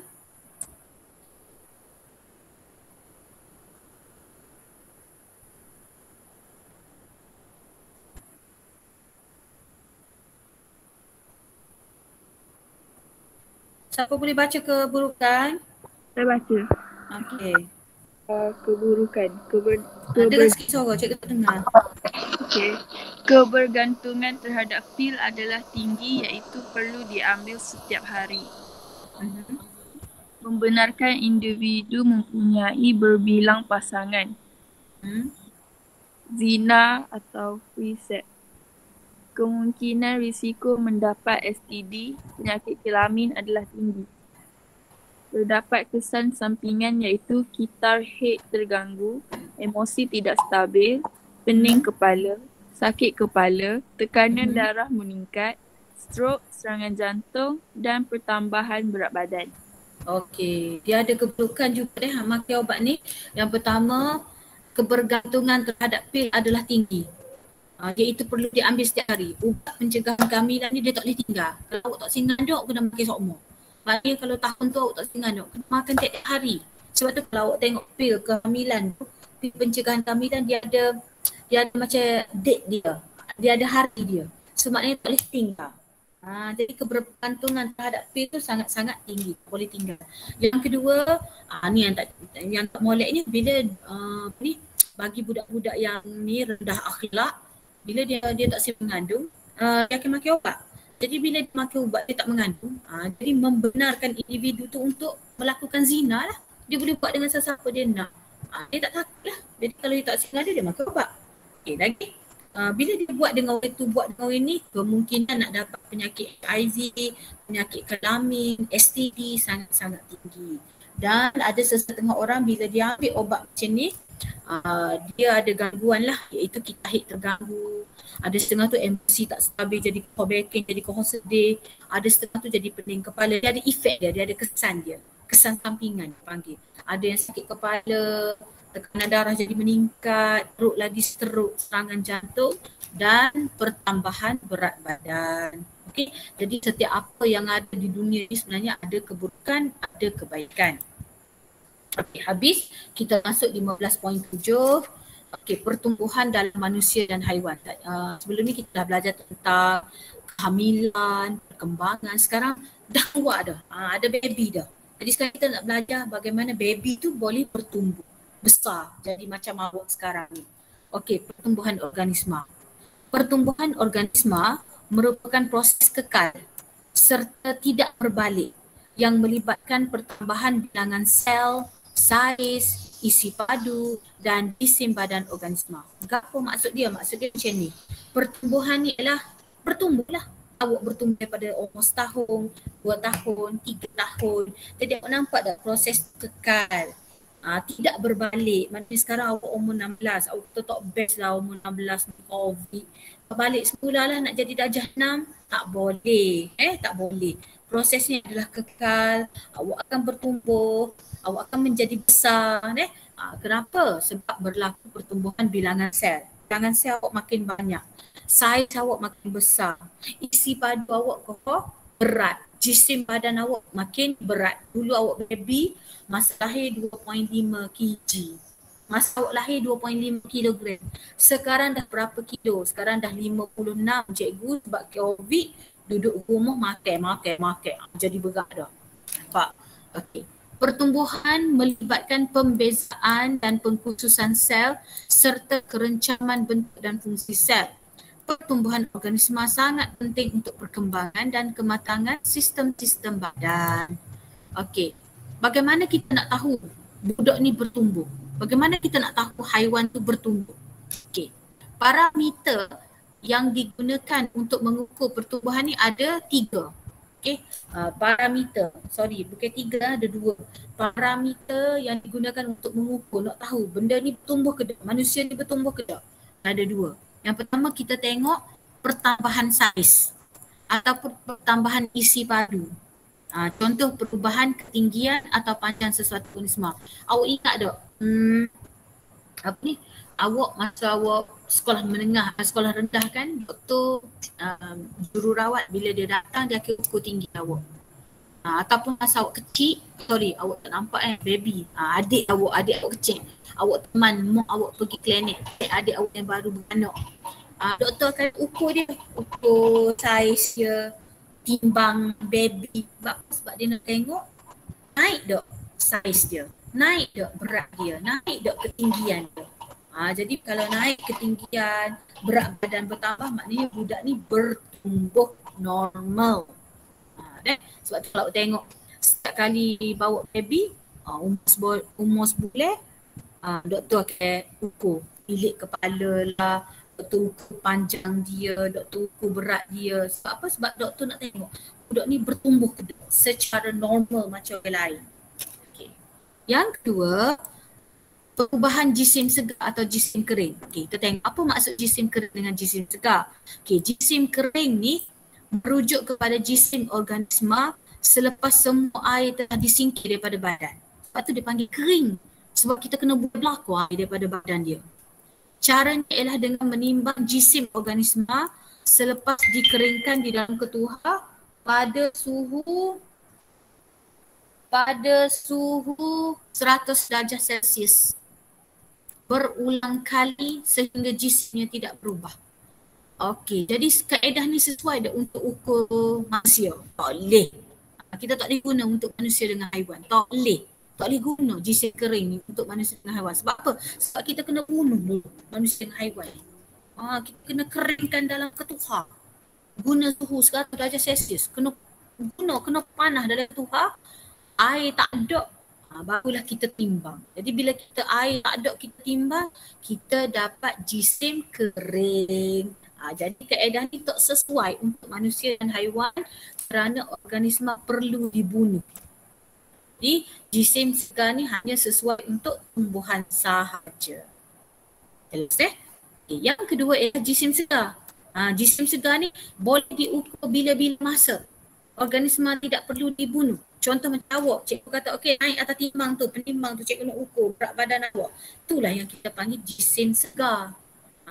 Siapa boleh baca keburukan? Saya baca. Okey. Keburukan. Dengar sikit suara, cikgu tak dengar. Okey. Kebergantungan terhadap pil adalah tinggi iaitu perlu diambil setiap hari. Membenarkan individu mempunyai berbilang pasangan. zina atau free sex. Kemungkinan risiko mendapat STD, penyakit kelamin adalah tinggi. Terdapat kesan sampingan iaitu kitar head terganggu, emosi tidak stabil, pening kepala, sakit kepala, tekanan darah meningkat, strok, serangan jantung dan pertambahan berat badan. Okey, dia ada keperluan juga makan ubat ni. Yang pertama, kebergantungan terhadap pil adalah tinggi. Iaitu perlu diambil setiap hari. Ubat pencegahan kehamilan ni dia tak boleh tinggal. Kalau awak tak singganduk, kena makan seumur. Maknanya kalau tahun tu awak tak singganduk, kena makan tiap hari. Sebab tu kalau awak tengok pil kehamilan tu, pil pencegahan kehamilan dia ada macam date dia. Dia ada hari dia. So maknanya tak boleh tinggal. Jadi kebergantungan terhadap pil tu sangat-sangat tinggi, tak boleh tinggal. Yang kedua, ni yang tak molek ni bila bagi budak-budak yang ni rendah akhlak, bila dia tak siap mengandung, dia akan makan ubat. Jadi bila dia makan ubat dia tak mengandung, jadi membenarkan individu tu untuk melakukan zina lah. Dia boleh buat dengan sesiapa dia nak. Dia tak takut lah. Jadi kalau dia tak siap mengandung dia makan ubat. Okay, lagi. Bila dia buat dengan orang tu, buat dengan orang ni, kemungkinan nak dapat penyakit HIV, penyakit kelamin, STD sangat-sangat tinggi. Dan ada sesetengah orang bila dia ambil obat macam ni, dia ada gangguan lah, iaitu kitar head terganggu. Ada setengah tu emosi tak stabil, jadi kau backing, jadi kau sedih. Ada setengah tu jadi pening kepala. Dia ada efek dia ada kesan dia. Kesan sampingan panggil. Ada yang sakit kepala, tekanan darah jadi meningkat, teruk lagi stroke, serangan jantung dan pertambahan berat badan. Okey, jadi setiap apa yang ada di dunia ni sebenarnya ada keburukan, ada kebaikan. Okey, habis kita masuk 15.7. Okey, pertumbuhan dalam manusia dan haiwan. Sebelum ni kita dah belajar tentang kehamilan, perkembangan. Sekarang dah keluar dah. Ada baby dah. Jadi sekarang kita nak belajar bagaimana baby tu boleh bertumbuh besar jadi macam awak sekarang ni. Okey, pertumbuhan organisma. Pertumbuhan organisma merupakan proses kekal serta tidak berbalik yang melibatkan pertambahan bilangan sel, saiz, isi padu dan jisim badan organisma. Apa maksud dia? Maksud dia macam ni. Pertumbuhan ni ialah bertumbuhlah. Awak bertumbuh daripada umur setahun, 2 tahun, 3 tahun. Jadi awak nampak tak proses kekal. Tidak berbalik. Maknanya sekarang awak umur 16, awak tak best lah umur 16 ni COVID. Balik semula lah nak jadi darjah 6, tak boleh. Tak boleh. Prosesnya adalah kekal, awak akan bertumbuh, awak akan menjadi besar. Kenapa? Sebab berlaku pertumbuhan bilangan sel. Bilangan sel awak makin banyak. Saiz awak makin besar. Isi padu awak kokoh, berat. Jisim badan awak makin berat. Dulu awak baby, masa lahir 2.5 kg. Masa awak lahir 2.5 kilogram. Sekarang dah berapa kilo? Sekarang dah 56 cikgu sebab COVID duduk rumah makan. Jadi berat dah. Nampak? Okey. Pertumbuhan melibatkan pembezaan dan pengkhususan sel serta kerencaman bentuk dan fungsi sel. Pertumbuhan organisma sangat penting untuk perkembangan dan kematangan sistem-sistem badan. Okey. Bagaimana kita nak tahu budak ni bertumbuh? Bagaimana kita nak tahu haiwan tu bertumbuh? Okey. Parameter yang digunakan untuk mengukur pertumbuhan ni ada 3. Okey. Parameter. Bukan 3, ada 2. Parameter yang digunakan untuk mengukur, nak tahu benda ni bertumbuh ke tak? Manusia ni bertumbuh ke tak? Ada 2. Yang pertama kita tengok pertambahan saiz ataupun pertambahan isi padu. Contoh perubahan ketinggian atau panjang sesuatu organisma. Awak ingat tak? Awak masa awak sekolah menengah, sekolah rendah kan, doktor jururawat bila dia datang dia akan ukur tinggi awak. Ataupun masa awak kecil, awak tak nampak baby. Adik awak kecil. Awak teman mak awak pergi klinik, adik awak yang baru beranak. Doktor akan ukur dia, ukur saiz dia, timbang baby. Sebab dia nak tengok naik tak saiz dia, naik tak berat dia, naik tak ketinggian dia. Jadi kalau naik ketinggian, berat badan bertambah, maknanya budak ni bertumbuh normal. Sebab tu kalau tengok setiap kali bawa baby, umur sebulan, doktor akan ukur bilik kepala lah, doktor ukur panjang dia, doktor ukur berat dia. Sebab apa? Sebab doktor nak tengok budak ni bertumbuh secara normal macam orang lain. Okay. Yang kedua, perubahan jisim segar atau jisim kering. Okay, kita tengok apa maksud jisim kering dengan jisim segar. Okay, jisim kering ni merujuk kepada jisim organisma selepas semua air telah disingkir daripada badan. Sebab tu dia panggil kering. Sebab kita kena buang air daripada badan dia. Caranya ialah dengan menimbang jisim organisma selepas dikeringkan di dalam ketuhar pada suhu 100 darjah Celsius berulang kali sehingga jisimnya tidak berubah. Okey, jadi kaedah ni sesuai dah untuk ukur manusia? Tak boleh. Kita tak boleh guna untuk manusia dengan haiwan. Tak boleh. Tak boleh guna jisim kering ni untuk manusia dengan haiwan. Sebab apa? Sebab kita kena bunuh dulu manusia dengan haiwan. Kita kena keringkan dalam ketuhar. Guna suhu 100 darjah Celsius. Kena panah dalam ketuhar. Air tak ada. Barulah kita timbang. Jadi bila kita air tak ada kita timbang, kita dapat jisim kering. Jadi kaedah ni tak sesuai untuk manusia dan haiwan kerana organisma perlu dibunuh. Jadi jisim segar ni hanya sesuai untuk tumbuhan sahaja. Jelas Okay, yang kedua ialah jisim segar. Jisim segar ni boleh diukur bila-bila masa. Organisma tidak perlu dibunuh. Contoh macam awak, cikgu kata okey naik atas penimbang tu cikgu nak ukur berat badan awak. Itulah yang kita panggil jisim segar.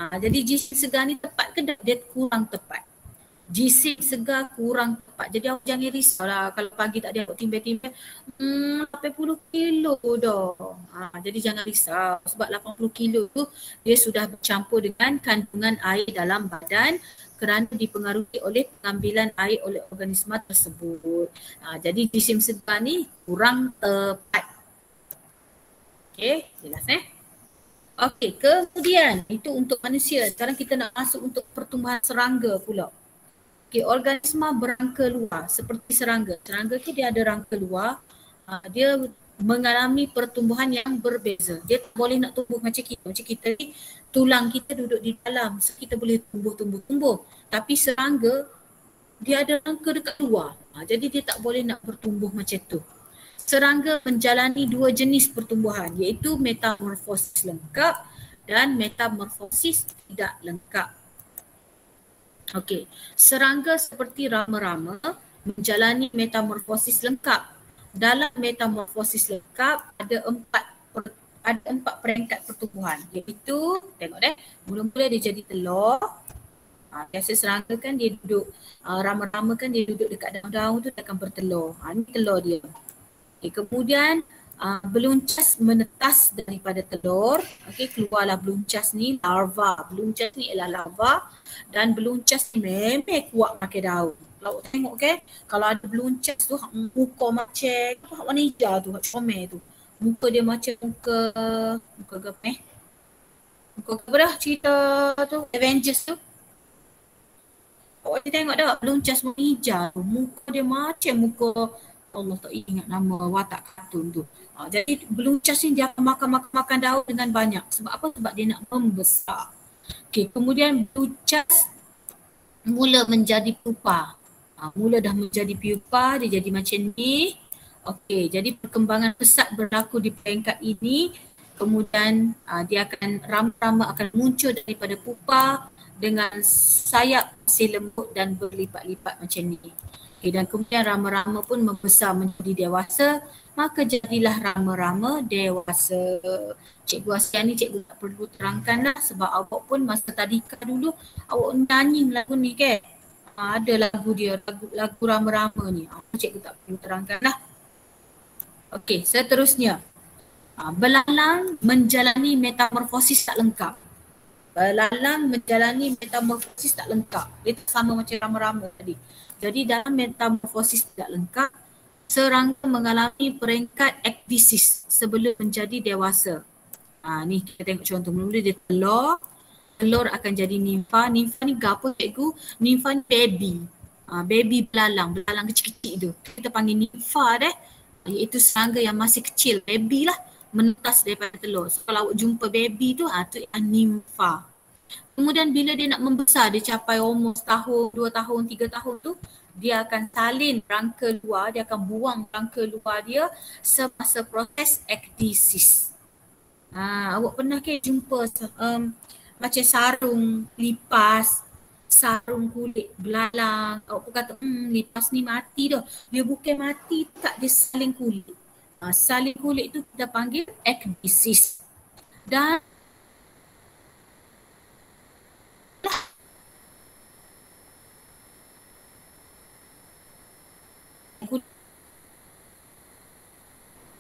Jadi jisim segar ni tepat ke dia kurang tepat? Jisim segar kurang tepat. Jadi awak jangan risaulah kalau pagi tak ada awak timbang-timbang 80 kilo dah. Jadi jangan risau sebab 80 kilo tu dia sudah bercampur dengan kandungan air dalam badan kerana dipengaruhi oleh pengambilan air oleh organisma tersebut. Jadi jisim segar ni kurang tepat. Okey, jelas Okey, kemudian itu untuk manusia. Sekarang kita nak masuk untuk pertumbuhan serangga pula. Okey, organisma berangka luar seperti serangga. Serangga tu dia ada rangka luar. Dia mengalami pertumbuhan yang berbeza. Dia tak boleh nak tumbuh macam kita. Macam kita ni tulang kita duduk di dalam. So kita boleh tumbuh. Tapi serangga dia ada rangka dekat luar. Jadi dia tak boleh nak bertumbuh macam tu. Serangga menjalani dua jenis pertumbuhan iaitu metamorfosis lengkap dan metamorfosis tidak lengkap. Okey, serangga seperti rama-rama menjalani metamorfosis lengkap. Dalam metamorfosis lengkap ada empat peringkat pertumbuhan iaitu tengok mula-mula dia jadi telur. Biasa serangga kan dia duduk rama-rama kan dia duduk dekat daun-daun tu dia akan bertelur. Ni telur dia. Okay, kemudian beluncas menetas daripada telur. Okey, keluarlah beluncas ni, larva. Beluncas ni ialah larva dan beluncas ni memang kuat makan daun. Kalau awak tengok kalau ada beluncas tu muka macam warna hijau tu, comel tu. Muka dia macam muka apa muka apa dah cerita tu Avengers tu. Awak tengok dah beluncas warna hijau tu, muka dia macam muka Allah tak ingat nama watak kartun tu. Jadi beluncas ni dia akan makan daun dengan banyak. Sebab apa? Sebab dia nak membesar. Okey, kemudian beluncas mula menjadi pupa. Mula dah menjadi pupa, dia jadi macam ni. Okey, jadi perkembangan pesat berlaku di peringkat ini. Kemudian dia akan rama-rama akan muncul daripada pupa dengan sayap masih lembut dan berlipat-lipat macam ni. Okay, dan kemudian rama-rama pun membesar menjadi dewasa, maka jadilah rama-rama dewasa. Cikgu Asian ni cikgu tak perlu terangkan lah sebab awak pun masa tadika dulu awak nyanyi lagu ni ada lagu dia, lagu rama-rama ni. Cikgu tak perlu terangkan lah. Okey, seterusnya. Belalang menjalani metamorfosis tak lengkap. Belalang menjalani metamorfosis tak lengkap. Dia sama macam rama-rama tadi. Jadi dalam metamorfosis tidak lengkap, serangga mengalami peringkat ekdisis sebelum menjadi dewasa. Ni kita tengok contoh. Mula dia telur akan jadi nimfa. Nimfa ni apa cikgu? Nimfa ni baby. Baby belalang kecil-kecil tu. Kita panggil nimfa iaitu serangga yang masih kecil, baby lah. menetas daripada telur. So kalau awak jumpa baby tu, tu nimfa. Kemudian bila dia nak membesar, dia capai umur setahun, 2 tahun, 3 tahun tu, dia akan salin rangka luar, dia akan buang rangka luar dia semasa proses ekdisis. Awak pernah ke jumpa macam sarung lipas, sarung kulit belalang, awak pun kata lipas ni mati dah. Dia bukan mati tak, dia salin kulit. Salin kulit tu kita panggil ekdisis. Dan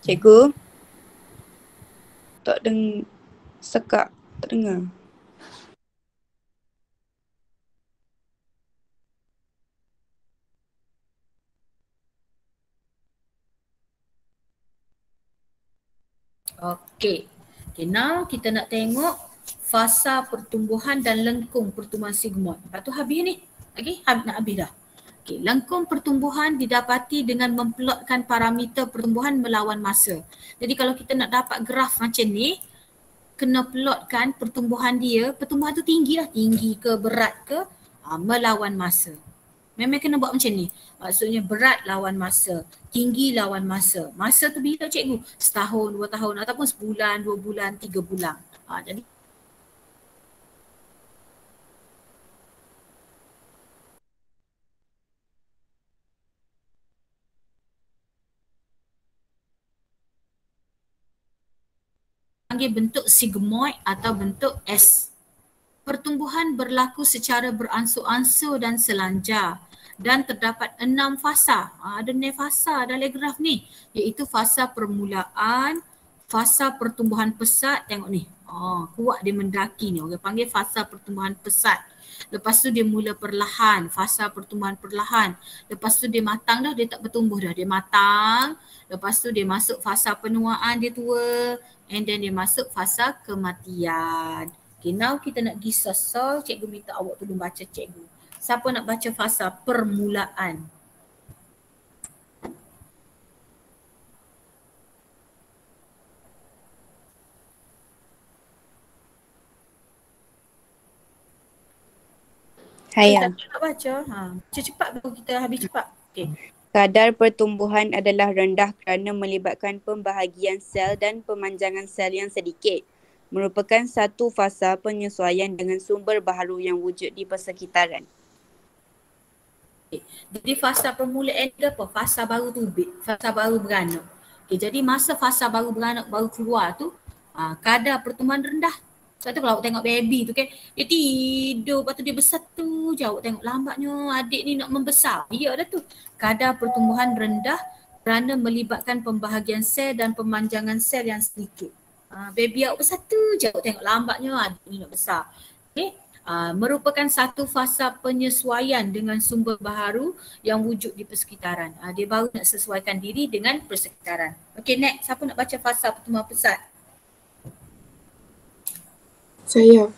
Cikgu, tak sekak, tak dengar. Okay, now kita nak tengok fasa pertumbuhan dan lengkung pertumbuhan sigmoid. Lepas tu habis ni. Okay, nak habis dah. Okay, lengkung pertumbuhan didapati dengan memplotkan parameter pertumbuhan melawan masa. Jadi kalau kita nak dapat graf macam ni, kena plotkan pertumbuhan dia, pertumbuhan tu tinggi ke, berat ke, melawan masa. Memang kena buat macam ni. Maksudnya berat lawan masa, tinggi lawan masa. Masa tu bila cikgu? Setahun, 2 tahun ataupun sebulan, 2 bulan, 3 bulan. Jadi panggil bentuk sigmoid atau bentuk S. Pertumbuhan berlaku secara beransur-ansur dan selanjar dan terdapat 6 fasa. Ada 6 fasa dalam graf ni, iaitu fasa permulaan, fasa pertumbuhan pesat, tengok ni. Kuat dia mendaki ni, orang panggil fasa pertumbuhan pesat. Lepas tu dia mula perlahan, fasa pertumbuhan perlahan. Lepas tu dia matang dah, dia tak bertumbuh dah, dia matang. Lepas tu dia masuk fasa penuaan, dia tua. And then dia masuk fasa kematian. Okay, now kita nak pergi sasar. Cikgu minta awak tolong baca cikgu. Siapa nak baca fasa permulaan? Saya. Siapa nak baca? Baca cepat baru kita habis cepat. Okay. Kadar pertumbuhan adalah rendah kerana melibatkan pembahagian sel dan pemanjangan sel yang sedikit. Merupakan satu fasa penyesuaian dengan sumber baharu yang wujud di persekitaran. Jadi fasa permulaan ke apa? Fasa baru tubik, fasa baru beranak. Jadi masa fasa baru beranak baru keluar tu, kadar pertumbuhan rendah. Sebab tu kalau awak tengok baby tu kan, dia tidur, lepas tu dia besar tu je. Awak tengok lambatnya adik ni nak membesar. Ya dah tu. Kadar pertumbuhan rendah kerana melibatkan pembahagian sel dan pemanjangan sel yang sedikit. Baby awak besar tu je. Awak tengok lambatnya adik ni nak besar. Okay. Merupakan satu fasa penyesuaian dengan sumber baharu yang wujud di persekitaran. Dia baru nak sesuaikan diri dengan persekitaran. Okay, next. Siapa nak baca fasa pertumbuhan pesat? Saya.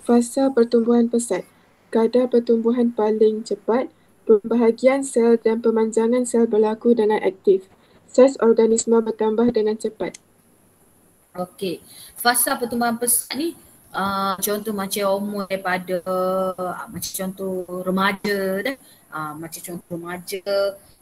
Fasa pertumbuhan pesat. Kadar pertumbuhan paling cepat, pembahagian sel dan pemanjangan sel berlaku dengan aktif. Saiz organisma bertambah dengan cepat. Okey. Fasa pertumbuhan pesat ni contoh macam umur daripada macam contoh remaja dah. Macam contoh remaja.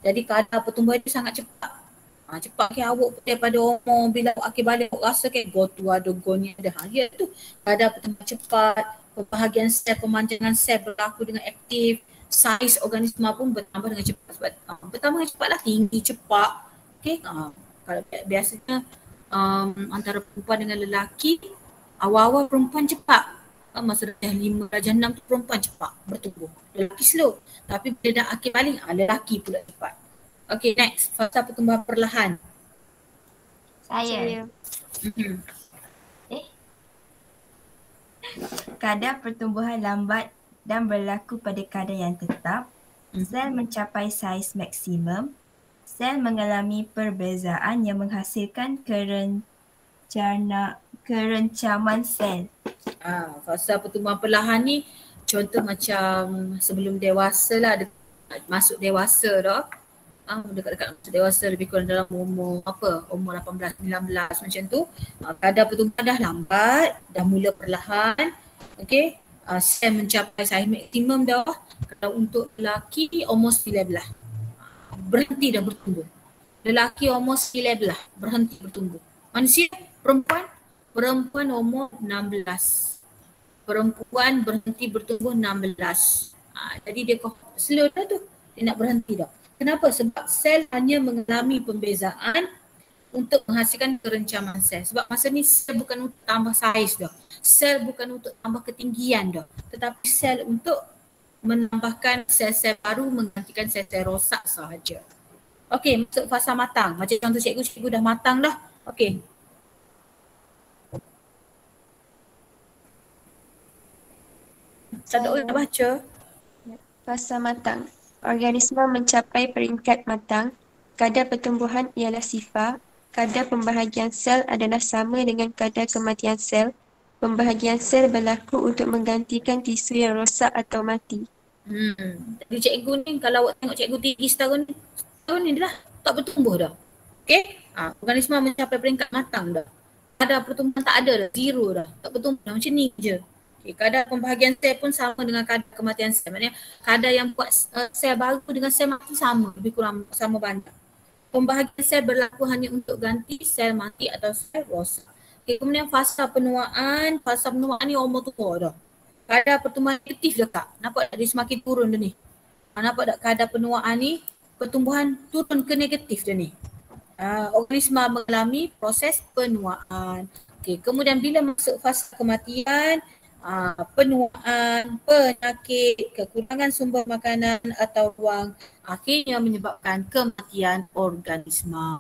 Jadi kadar pertumbuhan itu sangat cepat. Cepat ke awak daripada umur bila awak akhir balik awak rasa ke gotu ada gonya dah. Ya tu. Kadar pertumbuhan cepat, pembahagian sel, pemanjangan sel berlaku dengan aktif, saiz organisma pun bertambah dengan cepat. Sebab bertambah dengan cepatlah, tinggi cepat. Okey. Kalau biasanya antara perempuan dengan lelaki, awal-awal perempuan cepat. Masa dah 5 darjah 6 tu perempuan cepat bertumbuh. Lelaki slow. Tapi bila dah akhir balik, lelaki pula cepat. Okay, next. Fasa pertumbuhan perlahan. Saya. Kadar pertumbuhan lambat dan berlaku pada kadar yang tetap. Sel mencapai saiz maksimum. Sel mengalami perbezaan yang menghasilkan kerencaman sel. Fasa pertumbuhan perlahan ni contoh macam sebelum dewasa lah, masuk dewasa dah. dekat-dekat masa dewasa, lebih kurang dalam umur umur 18, 19 macam tu. Kadar pertumbuhan dah lambat, dah mula perlahan. Okey, sel mencapai saiz maksimum dah. Kalau untuk lelaki almost 19, berhenti dah bertumbuh. Lelaki almost 19, berhenti bertumbuh. Manusia, perempuan umur 16. Perempuan berhenti bertumbuh 16. Jadi dia slow dah tu, dia nak berhenti dah. Kenapa? Sebab sel hanya mengalami pembezaan untuk menghasilkan kerencaman sel. Sebab masa ni sel bukan untuk tambah saiz dah. Sel bukan untuk tambah ketinggian dah. Tetapi sel untuk menambahkan sel-sel baru, menggantikan sel-sel rosak sahaja. Okey, masuk fasa matang. Macam contoh cikgu dah matang dah. Okey. Tak ada nak baca. Fasa matang. Organisma mencapai peringkat matang. Kadar pertumbuhan ialah sifar. Kadar pembahagian sel adalah sama dengan kadar kematian sel. Pembahagian sel berlaku untuk menggantikan tisu yang rosak atau mati. Jadi cikgu ni, kalau awak tengok cikgu tinggi setahun ni dah tak bertumbuh dah. Okey? Organisma mencapai peringkat matang dah. Kadar pertumbuhan tak ada dah, zero dah. Tak bertumbuh dah, macam ni je. Okay, kadar pembahagian sel pun sama dengan kadar kematian sel. Maksudnya kadar yang buat sel baru dengan sel mati sama, lebih kurang sama banyak. Pembahagian sel berlaku hanya untuk ganti sel mati atau sel rosak. Okay, kemudian fasa penuaan ni umur tua dah. Kadar pertumbuhan negatif dah Kak. Nampak tak dia semakin turun dah ni. Nampak tak kadar penuaan ni, pertumbuhan turun ke negatif dah ni. Organisma mengalami proses penuaan. Okay, kemudian bila masuk fasa kematian, penuaan, penyakit, kekurangan sumber makanan atau ruang akhirnya menyebabkan kematian organisma.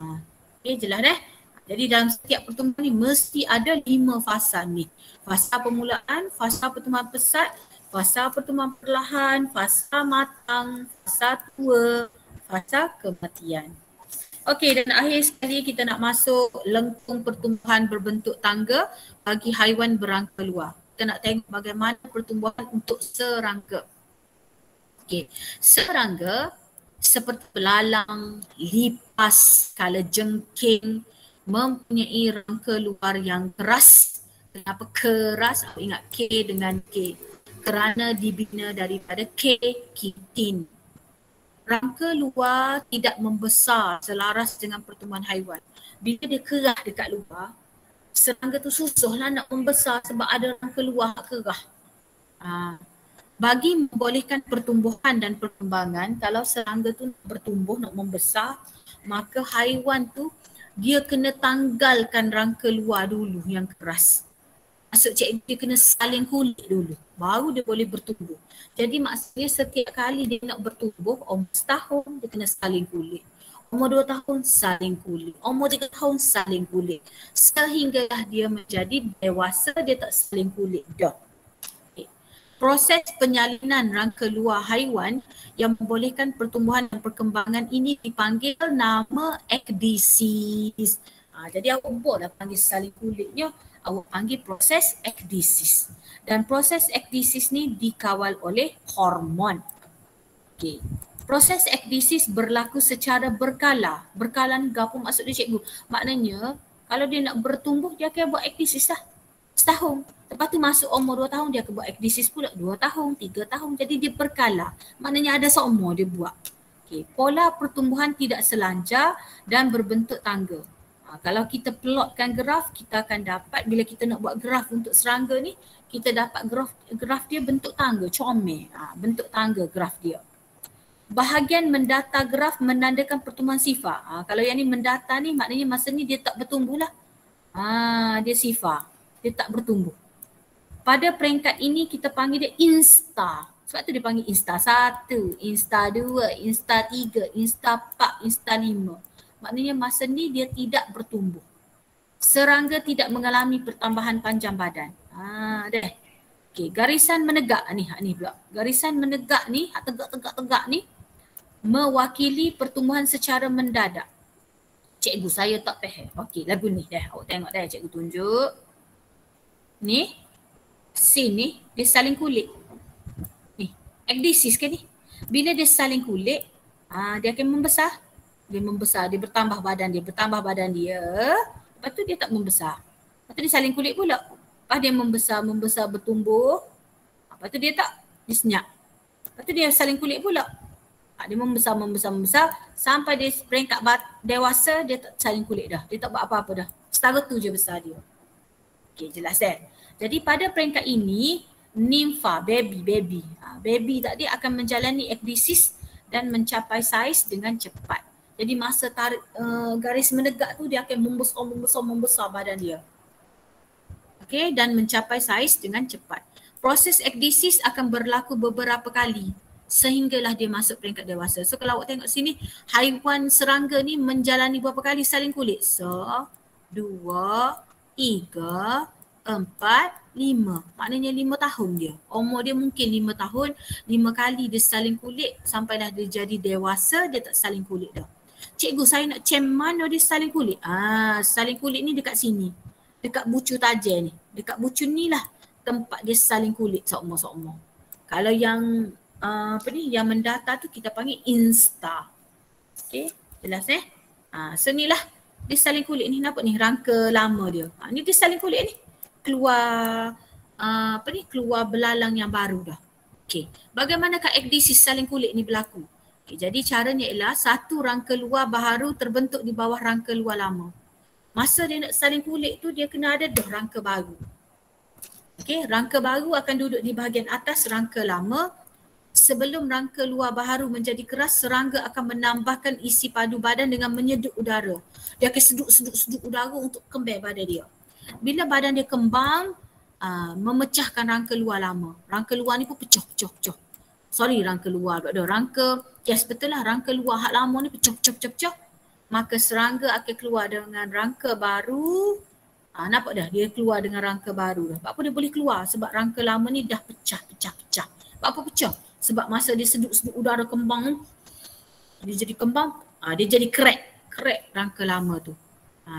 Okay, jelas dah? Jadi dalam setiap pertumbuhan ni mesti ada 5 fasa ni. Fasa permulaan, fasa pertumbuhan pesat, fasa pertumbuhan perlahan, fasa matang, fasa tua, fasa kematian. Okey, dan akhir sekali kita nak masuk lengkung pertumbuhan berbentuk tangga bagi haiwan berangka luar. Kita nak tengok bagaimana pertumbuhan untuk serangga. Okey, serangga seperti belalang, lipas, kalajengking mempunyai rangka luar yang keras. Kenapa keras? Aku ingat K dengan K. Kerana dibina daripada kitin. Rangka luar tidak membesar selaras dengan pertumbuhan haiwan. Bila dia kerah dekat luar, serangga tu susahlah nak membesar sebab ada rangka luar kerah. Bagi membolehkan pertumbuhan dan perkembangan, kalau serangga tu nak bertumbuh, nak membesar, maka haiwan tu dia kena tanggalkan rangka luar dulu yang keras. Maksud cikgu dia kena salin kulit dulu, baru dia boleh bertumbuh. Jadi maksudnya setiap kali dia nak bertumbuh, umur setahun dia kena salin kulit. Umur 2 tahun salin kulit. Umur 3 tahun salin kulit. Sehinggalah dia menjadi dewasa, dia tak salin kulit dah. Okay. Proses penyalinan rangka luar haiwan yang membolehkan pertumbuhan dan perkembangan ini dipanggil nama ekdisis. Jadi awak boleh panggil salin kulitnya, awak panggil proses ekdisis. Dan proses ekdisis ni dikawal oleh hormon. Okey. Proses ekdisis berlaku secara berkala. Berkala ni apa maksud dia cikgu? Maknanya kalau dia nak bertumbuh dia akan buat ekdisis lah. Setahun. Lepas tu masuk umur 2 tahun dia akan buat ekdisis pula 2 tahun, 3 tahun. Jadi dia berkala. Maknanya ada seumur dia buat. Okey. Pola pertumbuhan tidak selancar dan berbentuk tangga. Kalau kita plotkan graf, kita akan dapat bila kita nak buat graf untuk serangga ni, kita dapat graf dia bentuk tangga, comel. Bentuk tangga graf dia. Bahagian mendata graf menandakan pertumbuhan sifar. Kalau yang ni mendata ni maknanya masa ni dia tak bertumbuh lah. Dia sifar, dia tak bertumbuh. Pada peringkat ini kita panggil dia insta. Sebab tu dia panggil insta 1, insta 2, insta 3, insta 4, insta 5. Maknanya masa ni dia tidak bertumbuh. Serangga tidak mengalami pertambahan panjang badan. Dah. Okey, garisan menegak ni pula. Garisan menegak ni, tegak-tegak ni mewakili pertumbuhan secara mendadak. Cikgu saya tak faham. Okey, lagu ni dah. Awak tengok dah cikgu tunjuk. Ni sini dia saling kulit. Ni, ekdisis ke ni? Bila dia saling kulit, dia akan membesar. Dia membesar, dia bertambah badan dia. Lepas tu dia tak membesar. Lepas tu dia saling kulit pula. Lepas dia membesar, bertumbuh. Lepas tu dia tak, dia senyap. Lepas tu dia saling kulit pula. Dia membesar sampai dia peringkat dewasa, dia tak saling kulit dah. Dia tak buat apa-apa dah. Setara tu je besar dia. Okay, jelas Jadi pada peringkat ini, nimfa, baby tadi akan menjalani ekdisis dan mencapai saiz dengan cepat. Jadi masa garis menegak tu dia akan membesar badan dia. Okay, dan mencapai saiz dengan cepat. Proses ekdisis akan berlaku beberapa kali sehinggalah dia masuk peringkat dewasa. So kalau awak tengok sini, haiwan serangga ni menjalani berapa kali saling kulit? 1, 2, 3, 4, 5. Maknanya 5 tahun dia. Umur dia mungkin 5 tahun, 5 kali dia saling kulit sampailah dia jadi dewasa, dia tak saling kulit dah. Cikgu, saya nak cam mana dia saling kulit? Saling kulit ni dekat sini. Dekat bucu tajam ni. Dekat bucu ni lah tempat dia saling kulit seumur-seumur. Kalau yang yang mendata tu kita panggil insta. Okay, jelas so ni lah dia saling kulit ni, nampak ni rangka lama dia. Ni dia saling kulit ni. Keluar keluar belalang yang baru dah. Okay, bagaimanakah ekdisis saling kulit ni berlaku? Okay, jadi caranya ialah satu rangka luar baharu terbentuk di bawah rangka luar lama. Masa dia nak saling kulit tu dia kena ada dah rangka baru. Okay, rangka baru akan duduk di bahagian atas rangka lama. Sebelum rangka luar baharu menjadi keras, serangga akan menambahkan isi padu badan dengan menyedut udara. Dia akan sedut udara untuk kembang badan dia. Bila badan dia kembang, memecahkan rangka luar lama. Rangka luar ni pun pecah. Sorry, rangka luar. Betul lah, rangka luar hak lama ni pecah. Maka serangga akan keluar dengan rangka baru. Nampak dah, dia keluar dengan rangka baru dah. Apa dia boleh keluar? Sebab rangka lama ni dah pecah. Apa pecah? Sebab masa dia sedut udara kembang, dia jadi kembang, dia jadi crack rangka lama tu.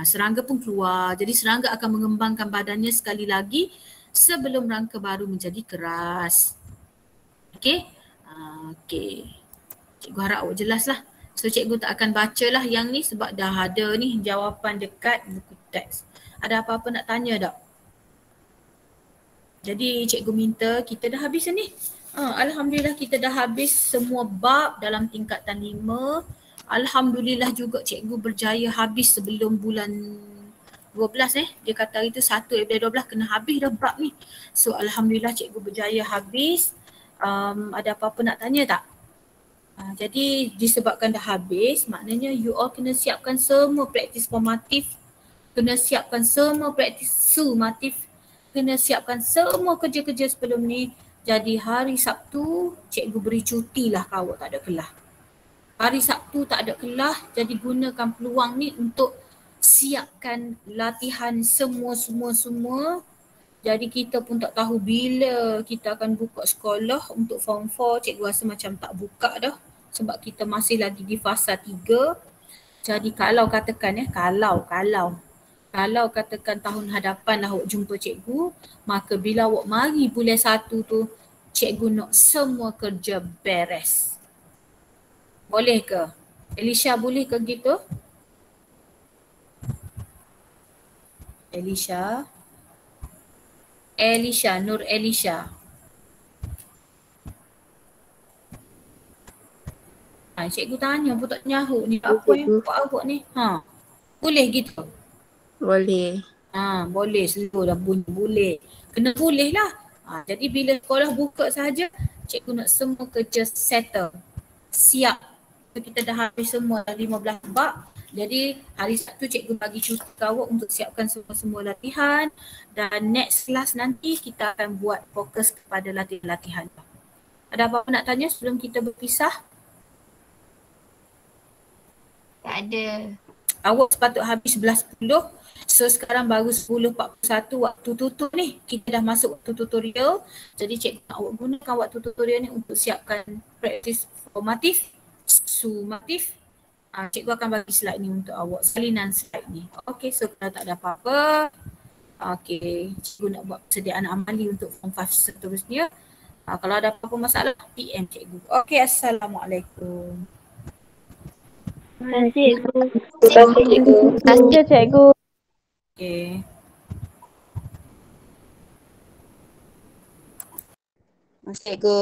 Serangga pun keluar. Jadi serangga akan mengembangkan badannya sekali lagi sebelum rangka baru menjadi keras. Okey? Cikgu harap awak jelas lah. So cikgu tak akan baca lah yang ni sebab dah ada ni jawapan dekat buku teks. Ada apa-apa nak tanya tak? Jadi cikgu minta kita dah habis ni. Alhamdulillah kita dah habis semua bab dalam tingkatan 5. Alhamdulillah juga cikgu berjaya habis sebelum bulan 12 Dia kata hari tu 1 April 12 kena habis dah bab ni. So alhamdulillah cikgu berjaya habis. Ada apa-apa nak tanya tak? Jadi disebabkan dah habis, maknanya you all kena siapkan semua praktis formatif, kena siapkan semua praktis sumatif, kena siapkan semua kerja-kerja sebelum ni. Jadi hari Sabtu cikgu beri cuti lah kalau awak tak ada kelas. Hari Sabtu tak ada kelas, jadi gunakan peluang ni untuk siapkan latihan semua. Jadi kita pun tak tahu bila kita akan buka sekolah untuk form 4. Cikgu rasa macam tak buka dah sebab kita masih lagi di fasa 3. Jadi kalau katakan kalau katakan tahun hadapan lah awak jumpa cikgu, maka bila awak mari bulan 1 tu, cikgu nak semua kerja beres. Boleh ke? Elisha boleh ke gitu? Nur Elisha. Cikgu tanya pun tak nyahut ni. Apa yang buat awak ni? Boleh gitu? Boleh. Boleh, seluruh dah bunyi boleh. Kena boleh lah. Jadi bila sekolah buka sahaja, cikgu nak semua kerja settle. Siap. Kita dah habis semua 15 bab. Jadi hari Sabtu cikgu bagi cuti awak untuk siapkan semua latihan. Dan next class nanti kita akan buat fokus kepada latihan. Ada apa-apa nak tanya sebelum kita berpisah? Tak ada. Awak sepatut habis 11.10. So sekarang baru 10.41 waktu tutup ni. Kita dah masuk waktu tutorial. Jadi cikgu nak awak gunakan waktu tutorial ni untuk siapkan praktis formatif, sumatif. Cikgu akan bagi slide ni untuk awak. Salinan slide ni. Okay, so kalau tak ada apa-apa. Okay, cikgu nak buat persediaan amali untuk form 5 seterusnya. Kalau ada apa-apa masalah, PM cikgu. Okay, Assalamualaikum. Terima kasih cikgu. Terima kasih cikgu. Terima kasih cikgu. Okey. Cikgu.